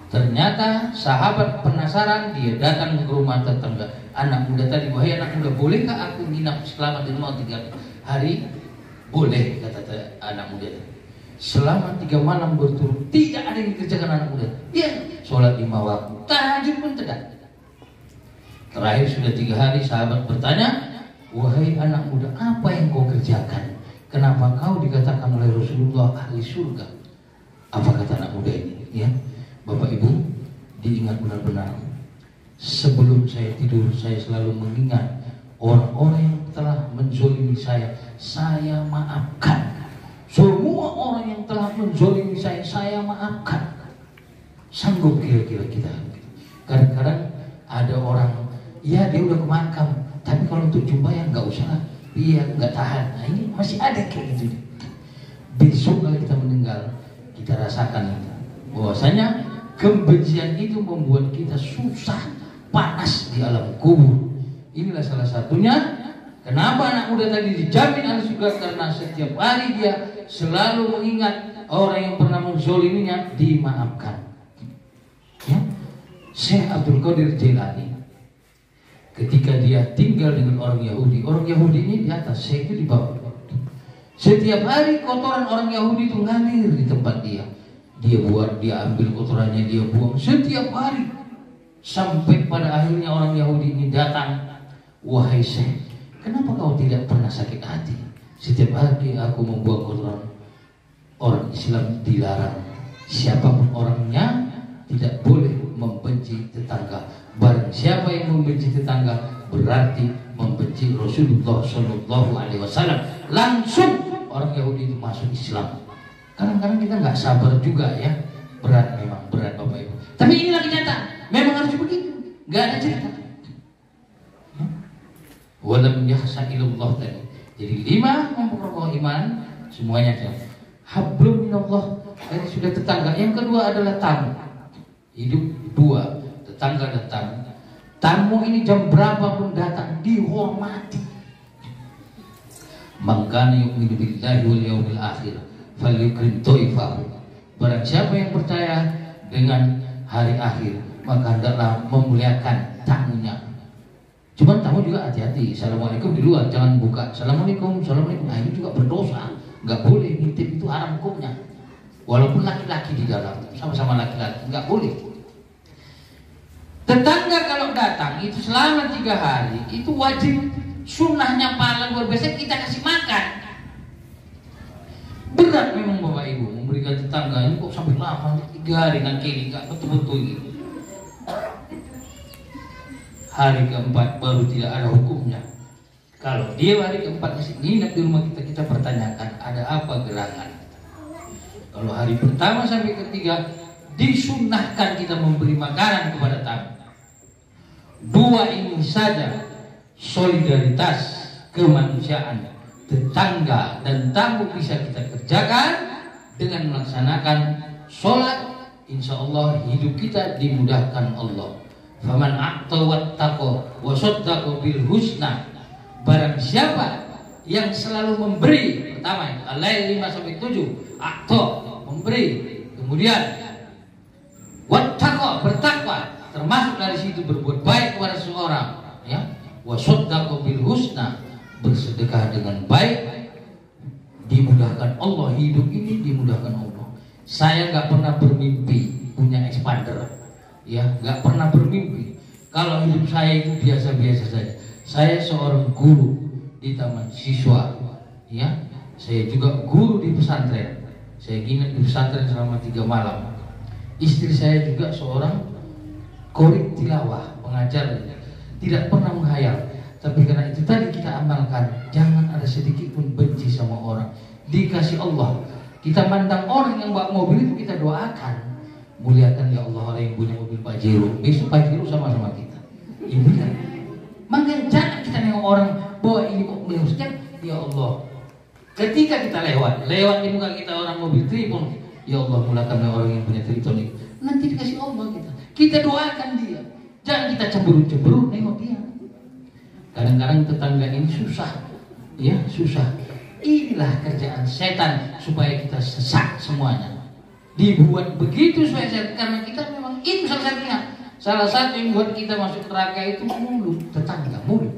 Ternyata sahabat penasaran, dia datang ke rumah tetangga anak muda tadi. Wahai anak muda, bolehkah aku nginap selama di rumah 3 hari? Boleh, kata anak muda. Selama 3 malam berturut tidak ada yang dikerjakan anak muda. Dia sholat 5 waktu, tahajud pun tidak. Terakhir sudah 3 hari sahabat bertanya, wahai anak muda, apa yang kau kerjakan? Kenapa kau dikatakan oleh Rasulullah ahli surga? Apa kata anak muda ini? Ya, Bapak Ibu, diingat benar-benar. Sebelum saya tidur, saya selalu mengingat orang-orang yang telah menzolimi saya maafkan. Semua orang yang telah menzolimi saya maafkan. Sanggup kira-kira kita? Kadang-kadang ada orang, ya dia udah ke makam, tapi kalau untuk jumpa ya nggak usah, dia nggak tahan. Nah ini masih ada kayak gitu. Besok kalau kita meninggal, kita rasakan itu. Bahwasanya kebencian itu membuat kita susah, panas di alam kubur. Inilah salah satunya kenapa anak muda tadi dijamin ahli surga, karena setiap hari dia selalu mengingat orang yang pernah menzoliminya dimaafkan. Ya? Syekh Abdul Qadir Jailani ketika dia tinggal dengan orang Yahudi ini di atas, Syekh itu di bawah. Setiap hari kotoran orang Yahudi itu ngalir di tempat dia. Dia ambil kotorannya, dia buang setiap hari. Sampai pada akhirnya orang Yahudi ini datang, wahai Syekh, kenapa kau tidak pernah sakit hati? Setiap hari aku membuang kotoran orang Islam dilarang. Siapapun orangnya tidak boleh membenci tetangga. Barang siapa yang membenci tetangga berarti membenci Rasulullah Shallallahu Alaihi Wasallam. Langsung orang Yahudi itu masuk Islam. Kadang-kadang kita nggak sabar juga ya. Berat, memang berat Bapak Ibu. Tapi inilah kenyataan. Memang harus begitu. Nggak ada cerita. Walam yahsa ilallah tadi. Jadi 5 memperkokoh iman semuanya. Hablum minallah, ini sudah tetangga. Yang kedua adalah tamu. Hidup 2, tetangga dan tamu. Tamu ini jam berapapun datang dihormati. Mangkana yu'minu billahi wal yaumil akhir falyukrim dhaifahu. Barang siapa yang percaya dengan hari akhir, maka hendaklah memuliakan tamunya. Cuman tamu juga hati-hati. Assalamualaikum di luar, jangan buka. Assalamualaikum. Nah ini juga berdosa. Nggak boleh, ngintip itu haram hukumnya. Walaupun laki-laki di dalam, sama-sama laki-laki, nggak boleh. Tetangga kalau datang itu selama 3 hari, itu wajib, sunnahnya pahala luar biasa, kita kasih makan. Berat memang Bapak Ibu memberikan tetangga ini kok sampai lama 3 hari nanti nggak betul-betul gitu. Hari keempat baru tidak ada hukumnya. Kalau dia hari keempat masih nginep di rumah kita, kita pertanyakan ada apa gerangan. Kalau hari pertama sampai ketiga disunnahkan kita memberi makanan kepada tamu. Dua ini saja solidaritas kemanusiaan tetangga dan tamu bisa kita kerjakan dengan melaksanakan sholat. Insya Allah hidup kita dimudahkan Allah. Faman a'ta wattaqa wa saddaqa bil husna. Barang siapa yang selalu memberi, pertama Al-Lail 5-7, a'ta memberi, kemudian wattaqa bertakwa, termasuk dari situ berbuat baik kepada seorang, ya, wa saddaqa bil husna, bersedekah dengan baik, dimudahkan Allah. Hidup ini dimudahkan Allah. Saya nggak pernah bermimpi punya expander, ya, nggak pernah bermimpi. Kalau hidup saya itu biasa-biasa saja. Saya seorang guru di taman siswa, ya. Saya juga guru di pesantren. Saya nginep di pesantren selama 3 malam. Istri saya juga seorang qori tilawah, pengajar. Tidak pernah menghayal. Tapi karena itu tadi kita amalkan, jangan ada sedikit pun benci sama orang. Dikasih Allah, kita mandang orang yang bawa mobil itu kita doakan, muliakan ya Allah orang yang punya mobil Pajero. Besok Pajero sama-sama kita. Ini kan. Makanya jangan kita nengok orang bawa ini kok meluruskan, ya Allah. Ketika kita lewat di muka kita orang mobil Tripon, ya Allah mulakan orang yang punya Triton ini. Nanti dikasih Allah kita. Kita doakan dia. Jangan kita cemburu-cemburu nengok dia. Kadang-kadang tetangga ini susah, ya susah. Inilah kerjaan setan supaya kita sesat semuanya. Dibuat begitu supaya setan, karena kita memang itu salah satunya. Salah satu yang buat kita masuk neraka itu mulut, tetangga mulut.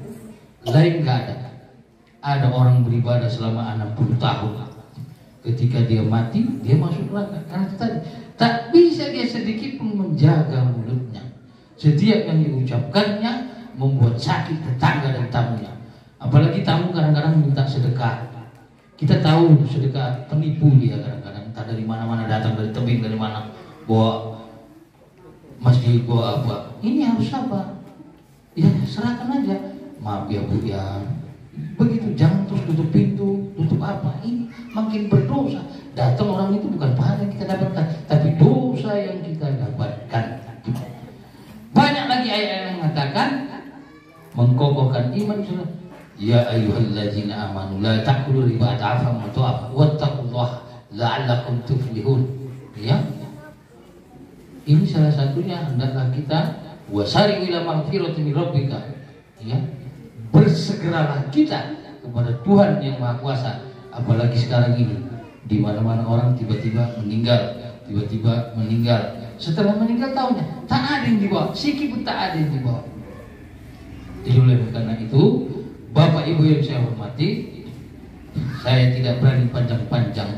Lain nggak ada. Ada orang beribadah selama 60 tahun. Ketika dia mati, dia masuk neraka. Karena tadi tak bisa dia sedikit pun menjaga mulutnya. Setiap yang diucapkannya membuat sakit tetangga dan tamunya. Apalagi tamu kadang-kadang minta sedekah. Kita tahu sedekah penipu dia kadang-kadang. Entah dari mana-mana datang, dari tebing, dari mana, bawa masjid, bawa apa. Ini harus apa? Ya serahkan aja. Maaf ya Bu ya. Begitu, jangan terus tutup pintu, tutup apa. Ini makin berdosa. Datang orang itu bukan pahala yang kita dapatkan, tapi dosa yang kita dapatkan. Banyak lagi ayat yang mengatakan mengkokohkan iman. Ya ayyuhallazina amanu la ta'kulu riba adhafan mudha'afa wattaqullaha la'allakum tuflihun. Ya. Ini salah satunya hendaklah kita wasari ila maghfiratin min rabbika. Ya. Bersegeralah kita kepada Tuhan yang Maha Kuasa. Apalagi sekarang ini di mana-mana orang tiba-tiba meninggal. Setelah meninggal tahunya tak ada yang dibawa, sikit pun tak ada yang dibawa. Jadi oleh karena itu, Bapak Ibu yang saya hormati, saya tidak berani panjang-panjang,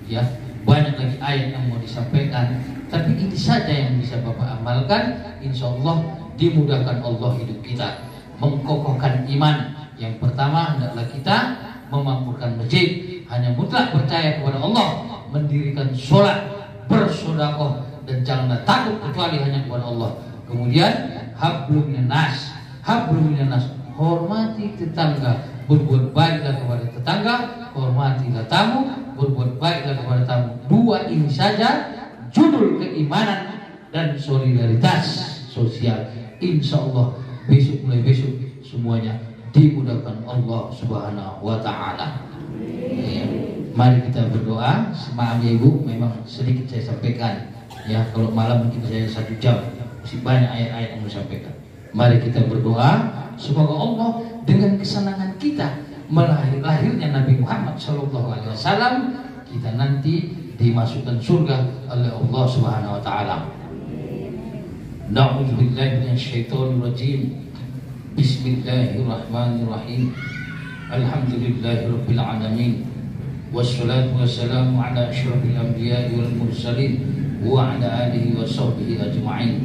ya. Banyak lagi ayat yang mau disampaikan, tapi ini saja yang bisa Bapak amalkan. Insya Allah dimudahkan Allah hidup kita. Mengkokohkan iman. Yang pertama hendaklah kita memakmurkan masjid, hanya mutlak percaya kepada Allah, mendirikan sholat, bersedekah, dan janganlah takut kecuali hanya kepada Allah. Kemudian hablum minas, hormati tetangga, berbuat baiklah kepada tetangga, hormatilah tamu, berbuat baiklah kepada tamu. Dua ini saja judul keimanan dan solidaritas sosial. Insya Allah mulai besok semuanya dimudahkan Allah Subhanahu wa Ta'ala. Ya. Mari kita berdoa. Maaf ya Ibu, memang sedikit saya sampaikan. Ya, kalau malam mungkin saya 1 jam, masih banyak ayat-ayat yang mau sampaikan. Mari kita berdoa semoga Allah dengan kesenangan kita melahirnya Nabi Muhammad SAW, kita nanti dimasukkan surga oleh Allah Subhanahu Wa Taala. Na'udzubillahi minasyaitonir rajim. Bismillahirrahmanirrahim. Alhamdulillahirabbil alamin. Wassalatu wassalamu ala asyrafil anbiya'i wal mursalin wa ala alihi wa sahbihi ajma'in.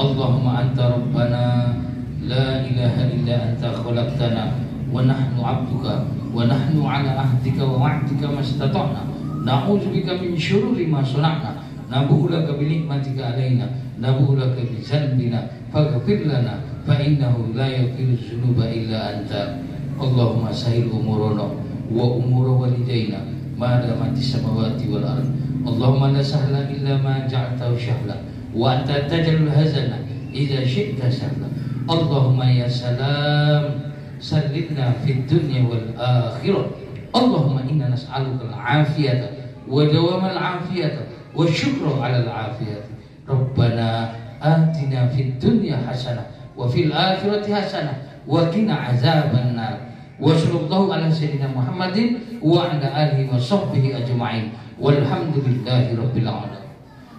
Allahumma anta rabbana la ilaha illa anta khalaqtana wa nahnu 'abduka wa nahnu 'ala ahdika wa wa'dika mastata'na na'udzubika min syururi ma sana'na nabu'u laka bi ni'matika 'alaina nabu'u laka bi dzanbina faghfir lana fa innahu la yaghfiru dzunuba illa anta Allahumma sahil umurana wa umura walidayna ma damatis samawati wal ard. Allahumma la sahla illa ma ja'altahu sahla wa anta taj'alul hazana idza syi'ta sahla. Allahumma ya salam sallimna fid dunya wal akhirah. Allahumma inna nas'aluka al-afiyata wa dawamal afiyata wa syukra 'ala al-afiyati. Rabbana atina fid dunya hasanah wa fil akhirati hasanah wa qina azaban nar. Wa sallallahu ala sayyidina Muhammadin wa ala alihi wa sahbihi ajma'in. Walhamdulillahi rabbil alamin.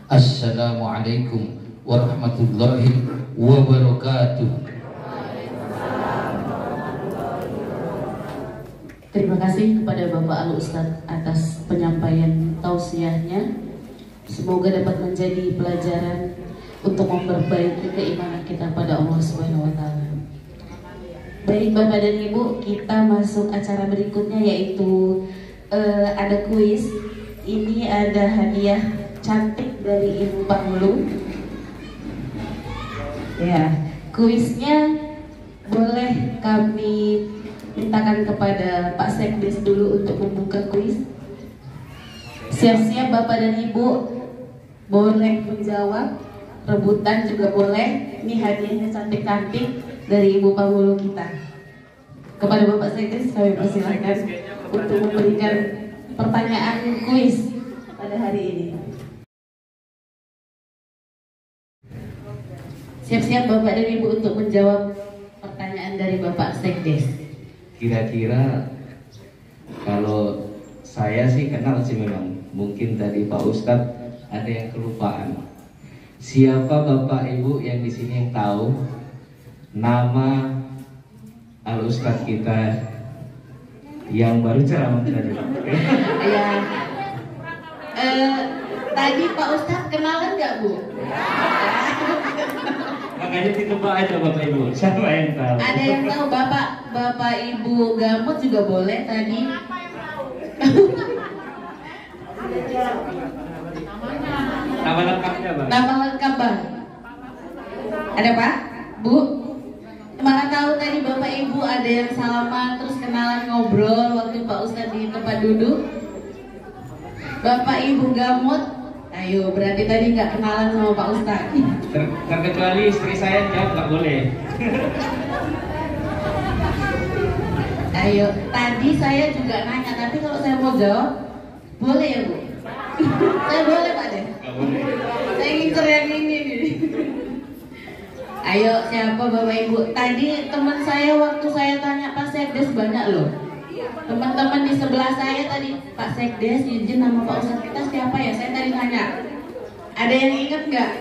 Assalamualaikum warahmatullahi wabarakatuh. Terima kasih kepada Bapak Al-Ustadz atas penyampaian tausiahnya. Semoga dapat menjadi pelajaran untuk memperbaiki keimanan kita pada Allah Subhanahu wa taala. Baik Bapak dan Ibu, kita masuk acara berikutnya yaitu ada kuis. Ini ada hadiah cantik dari Ibu Panglung. Ya, kuisnya boleh kami mintakan kepada Pak Sekdes dulu untuk membuka kuis. Siap-siap Bapak dan Ibu, boleh menjawab, rebutan juga boleh. Ini hadiahnya cantik-cantik dari Ibu Panggulu kita. Kepada Bapak Sekdes kami persilahkan untuk memberikan pertanyaan kuis pada hari ini. Siap-siap Bapak dan Ibu untuk menjawab pertanyaan dari Bapak Sekdes. Kira-kira kalau saya sih kenal sih memang. Mungkin tadi Pak Ustadz ada yang kelupaan. Siapa Bapak Ibu yang di sini yang tahu nama Al-Ustadz kita yang baru ceramah tadi? Ya. Tadi Pak Ustadz kenalan nggak Bu? Makanya ditebak aja Bapak Ibu. Siapa yang tahu? Ada yang tahu Bapak Ibu Gamut juga boleh tadi. Nama lengkapnya Bang? Nama lengkap Bang. Ada Pak? Bu? Mana tahu tadi Bapak Ibu ada yang salaman terus kenalan ngobrol waktu Pak Ustadz di tempat duduk. Bapak Ibu Gamut, ayo berarti tadi nggak kenalan sama Pak Ustadz. Terkecuali istri saya jawab nggak boleh. Ayo, tadi saya juga nanya, tapi kalau saya mau jawab, boleh ya Bu? Saya boleh Pak deh. Saya ngincer yang ini nih. Ayo, siapa Bapak Ibu? Tadi teman saya waktu saya tanya Pak Sekdes banyak loh. Teman-teman di sebelah saya tadi, Pak Sekdes izin nama Pak Ustadz kita siapa ya? Saya tadi tanya. Ada yang ingat nggak?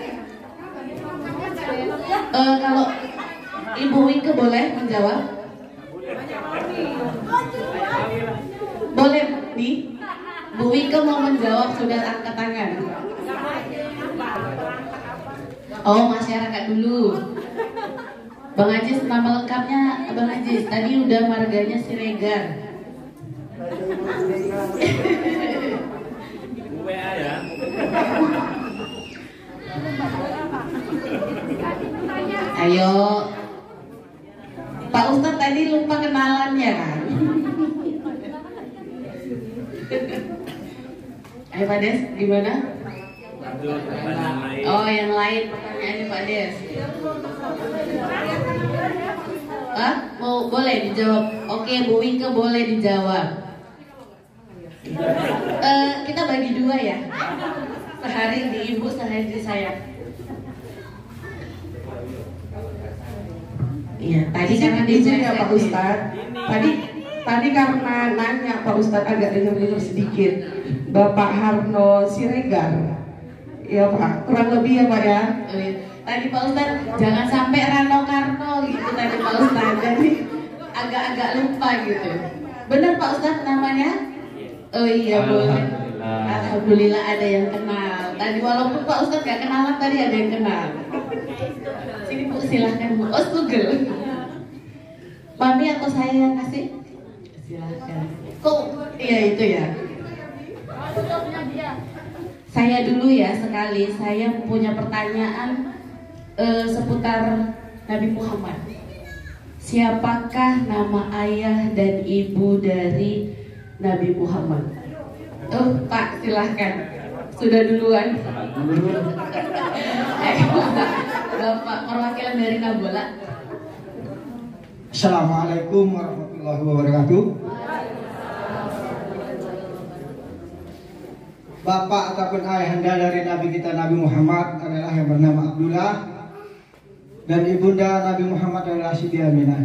Kalau Ibu Wike boleh menjawab? Boleh nih. Bu Wike mau menjawab sudah angkat tangan. Oh, masyarakat dulu. Bang Ajis, nama lengkapnya Bang Ajis. Tadi udah marganya Siregar. WA ya. Ayo, Pak Ustadz tadi lupa kenalannya kan? Ayo Pak Des, gimana? Oh, yang lain pertanyaannya Pak Des. Mau boleh dijawab? Oke, Bu Wike boleh dijawab. Kita bagi dua ya. Sehari di Ibu, sehari di saya. Iya, tadi karena izin ya Pak Ustadz. Tadi karena nanya Pak Ustadz agak dengar sedikit. Bapak Harno Siregar. Ya Pak, kurang lebih ya Pak ya. Tadi Pak Ustadz jangan sampai Rano Karno gitu tadi Pak Ustadz. Jadi agak-agak lupa gitu. Benar Pak Ustadz namanya? Oh iya boleh. Alhamdulillah ada yang kenal. Tadi walaupun Pak Ustadz gak kenalan tadi ada yang kenal. Sini Bu silahkan Bu. Oh Google. Mami atau saya yang kasih? Silahkan. Kok iya itu ya. Saya dulu ya sekali. Saya punya pertanyaan seputar Nabi Muhammad. Siapakah nama ayah dan ibu dari Nabi Muhammad? Pak, silahkan. Sudah duluan. Bapak perwakilan dari Nabola. Assalamualaikum warahmatullahi wabarakatuh. Bapak ataupun ayahanda dari Nabi kita Nabi Muhammad adalah yang bernama Abdullah, dan ibunda Nabi Muhammad adalah Siti Aminah.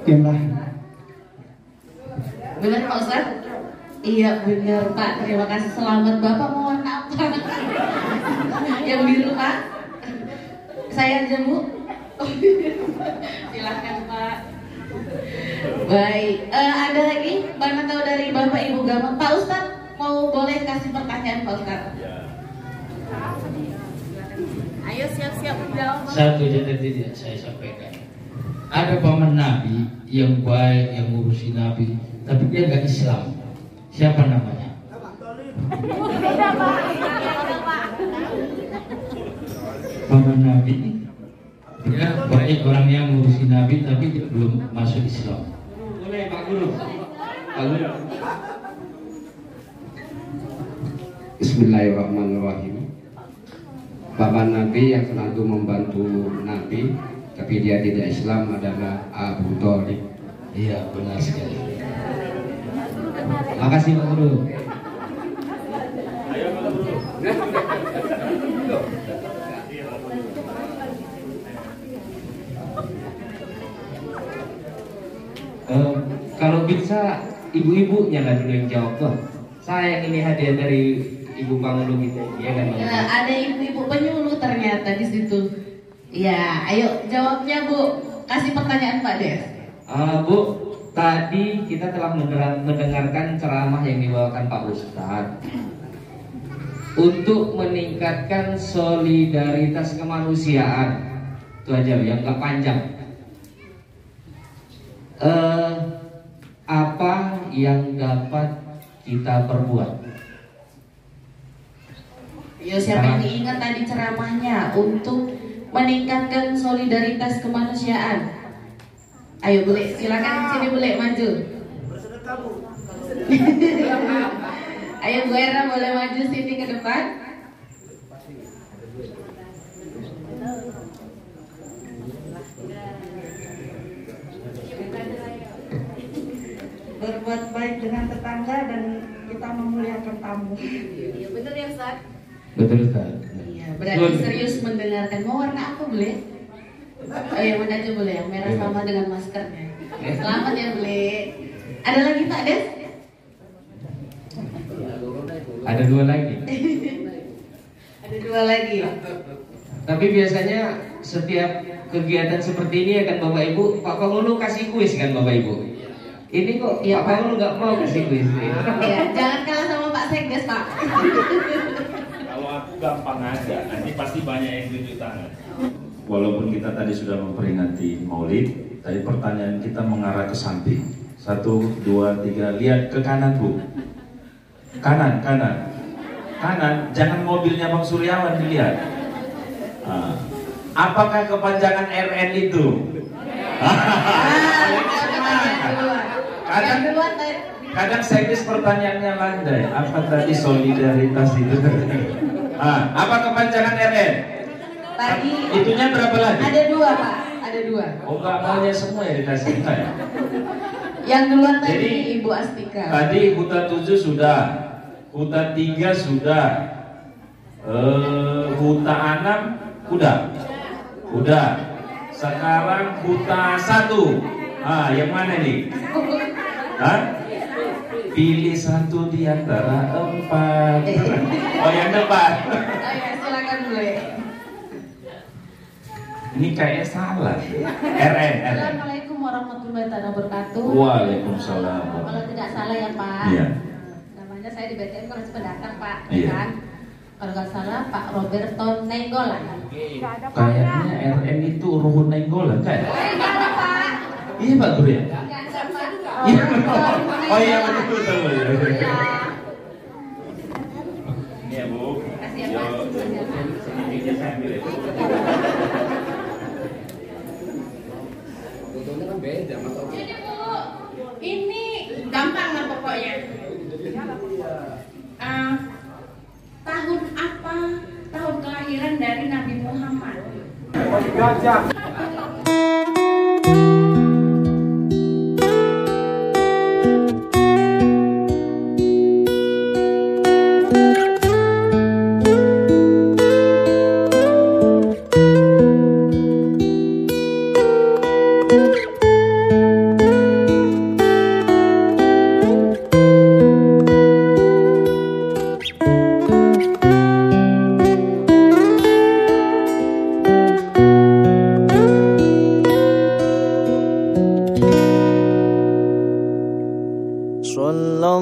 Diamlah. Benar Pak Ustaz? Iya benar Pak, terima kasih. Selamat Bapak, mau warna apa? Yang biru Pak? Saya aja Bu. Silahkan Pak. Baik, ada lagi? Mana tahu dari Bapak Ibu Gampang? Pak Ustaz, mau boleh kasih pertanyaan Pak Ustaz? Ayo siap-siap menjawab. Satu saja tidak saya sampaikan. Ada paman Nabi yang baik, yang ngurusi Nabi, tapi dia nggak Islam. Siapa namanya? Paman Nabi, dia baik orangnya ngurusi Nabi, tapi dia belum masuk Islam. Boleh Pak Guru? Pak Guru. Bismillahirrahmanirrahim. Paman Nabi yang selalu membantu Nabi tapi dia tidak Islam adalah Abu Thalib. Iya benar sekali. Makasih Pak Guru. Kalau bisa ibu-ibunya lah dulu yang jawab tuh. Saya yang ini hadiah dari ibu pangulu kita, ya kan? Ada ibu-ibu penyuluh ternyata di situ. Ya, ayo jawabnya Bu. Kasih pertanyaan Pak Des. Bu, tadi kita telah mendengarkan ceramah yang dibawakan Pak Ustadz untuk meningkatkan solidaritas kemanusiaan. Itu aja yang nggak panjang. Apa yang dapat kita perbuat? Yo, siapa yang diingat tadi ceramahnya untuk meningkatkan solidaritas kemanusiaan? Ayo Bule, silakan sini Bule maju. Ayo Bu Era boleh maju sini ke depan. Berbuat baik dengan tetangga dan kita memuliakan tamu. Iya benar ya Ustaz. Betul Ustaz. Iya, berarti serius mendengarkan. Mau warna apa Bule? Oh ya mana aja boleh, yang merah sama dengan maskernya. Selamat ya Bule. Ada lagi Pak Des? Ada dua lagi. Ada dua lagi. Tapi biasanya setiap kegiatan seperti ini ya kan Bapak Ibu, Pak Pangulu kasih kuis kan Bapak Ibu. Ini kok ya, Pak Pangulu nggak mau kasih kuis. Ya, jangan kalah sama Pak Sekdes Pak. Kalau aku gampang aja, nanti pasti banyak yang tunjuk tangan. Walaupun kita tadi sudah memperingati Maulid, tapi pertanyaan kita mengarah ke samping. 1, 2, 3, lihat ke kanan Bu. Kanan, kanan, kanan. Jangan mobilnya Bang Suryawan dilihat. Apakah kepanjangan RN itu? Kadang sekdes pertanyaannya landai. Apa tadi solidaritas itu? Apa kepanjangan RN? Tadi itunya berapa lagi? Ada dua Pak, ada dua. Oh nggak maunya semua ya dikasih ya? Yang duluan tadi Jadi, Ibu Astika. Tadi hutan 7 sudah, hutan 3 sudah, hutan 6 udah. Sekarang hutan 1. Yang mana nih? Pilih 1 di antara 4. Oh yang depan. Ayo silakan boleh. Ini kayaknya salah. RN. Assalamualaikum warahmatullahi wabarakatuh. Waalaikumsalam. Kalau tidak salah ya Pak. Iya. Namanya saya di BTN Komisi Pendatang Pak. Iya. Kan? Kalau nggak salah Pak Roberto Nainggolan. Kayaknya RN itu Ruhun Nainggolan kan? Enggak Pak. Iya Pak Guru ya? Enggak ada Pak. Iya. Oh iya betul. Ini ya Bu. Kasih ya Pak. Sedikitnya saya ambil ya. Jadi Bu, ini gampang lah pokoknya. Tahun apa? Tahun kelahiran dari Nabi Muhammad.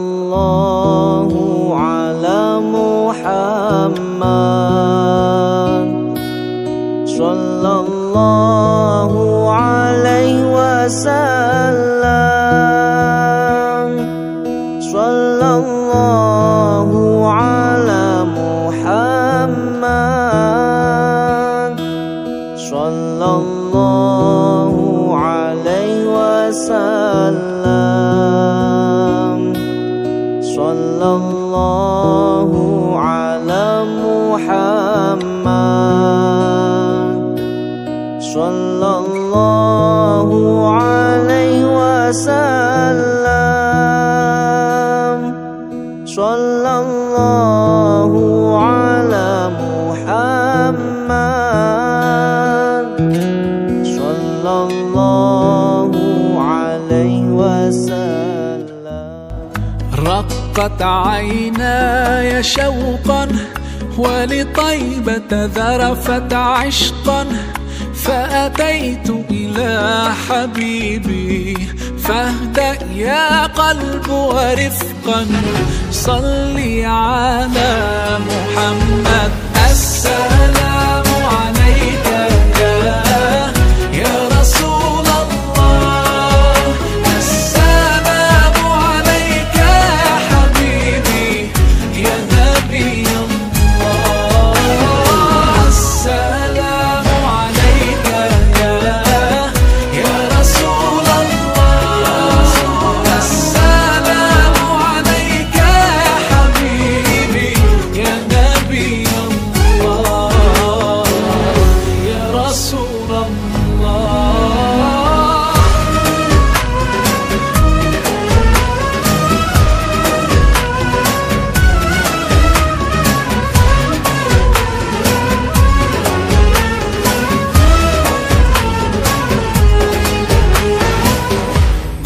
Sallallahu ala Muhammad, sallallahu alaihi wasallam, sallallahu ala Muhammad, sallallahu alaihi wasallam, sallallahu ala Muhammad, sallallahu alaihi wasallam, sallallahu ala Muhammad, sallallahu alaihi wasallam. رقت عيناي شوقا ولطيبة ذرفت عشقا فأتيت إلى حبيبي فاهدأ يا قلب ورفقا صلي على محمد. السلام عليك يا رسول الله، السلام عليك يا حبيبي يا نبي الله، السلام عليك يا رسول الله، السلام عليك يا حبيبي يا نبي الله يا رسول الله.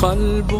قلب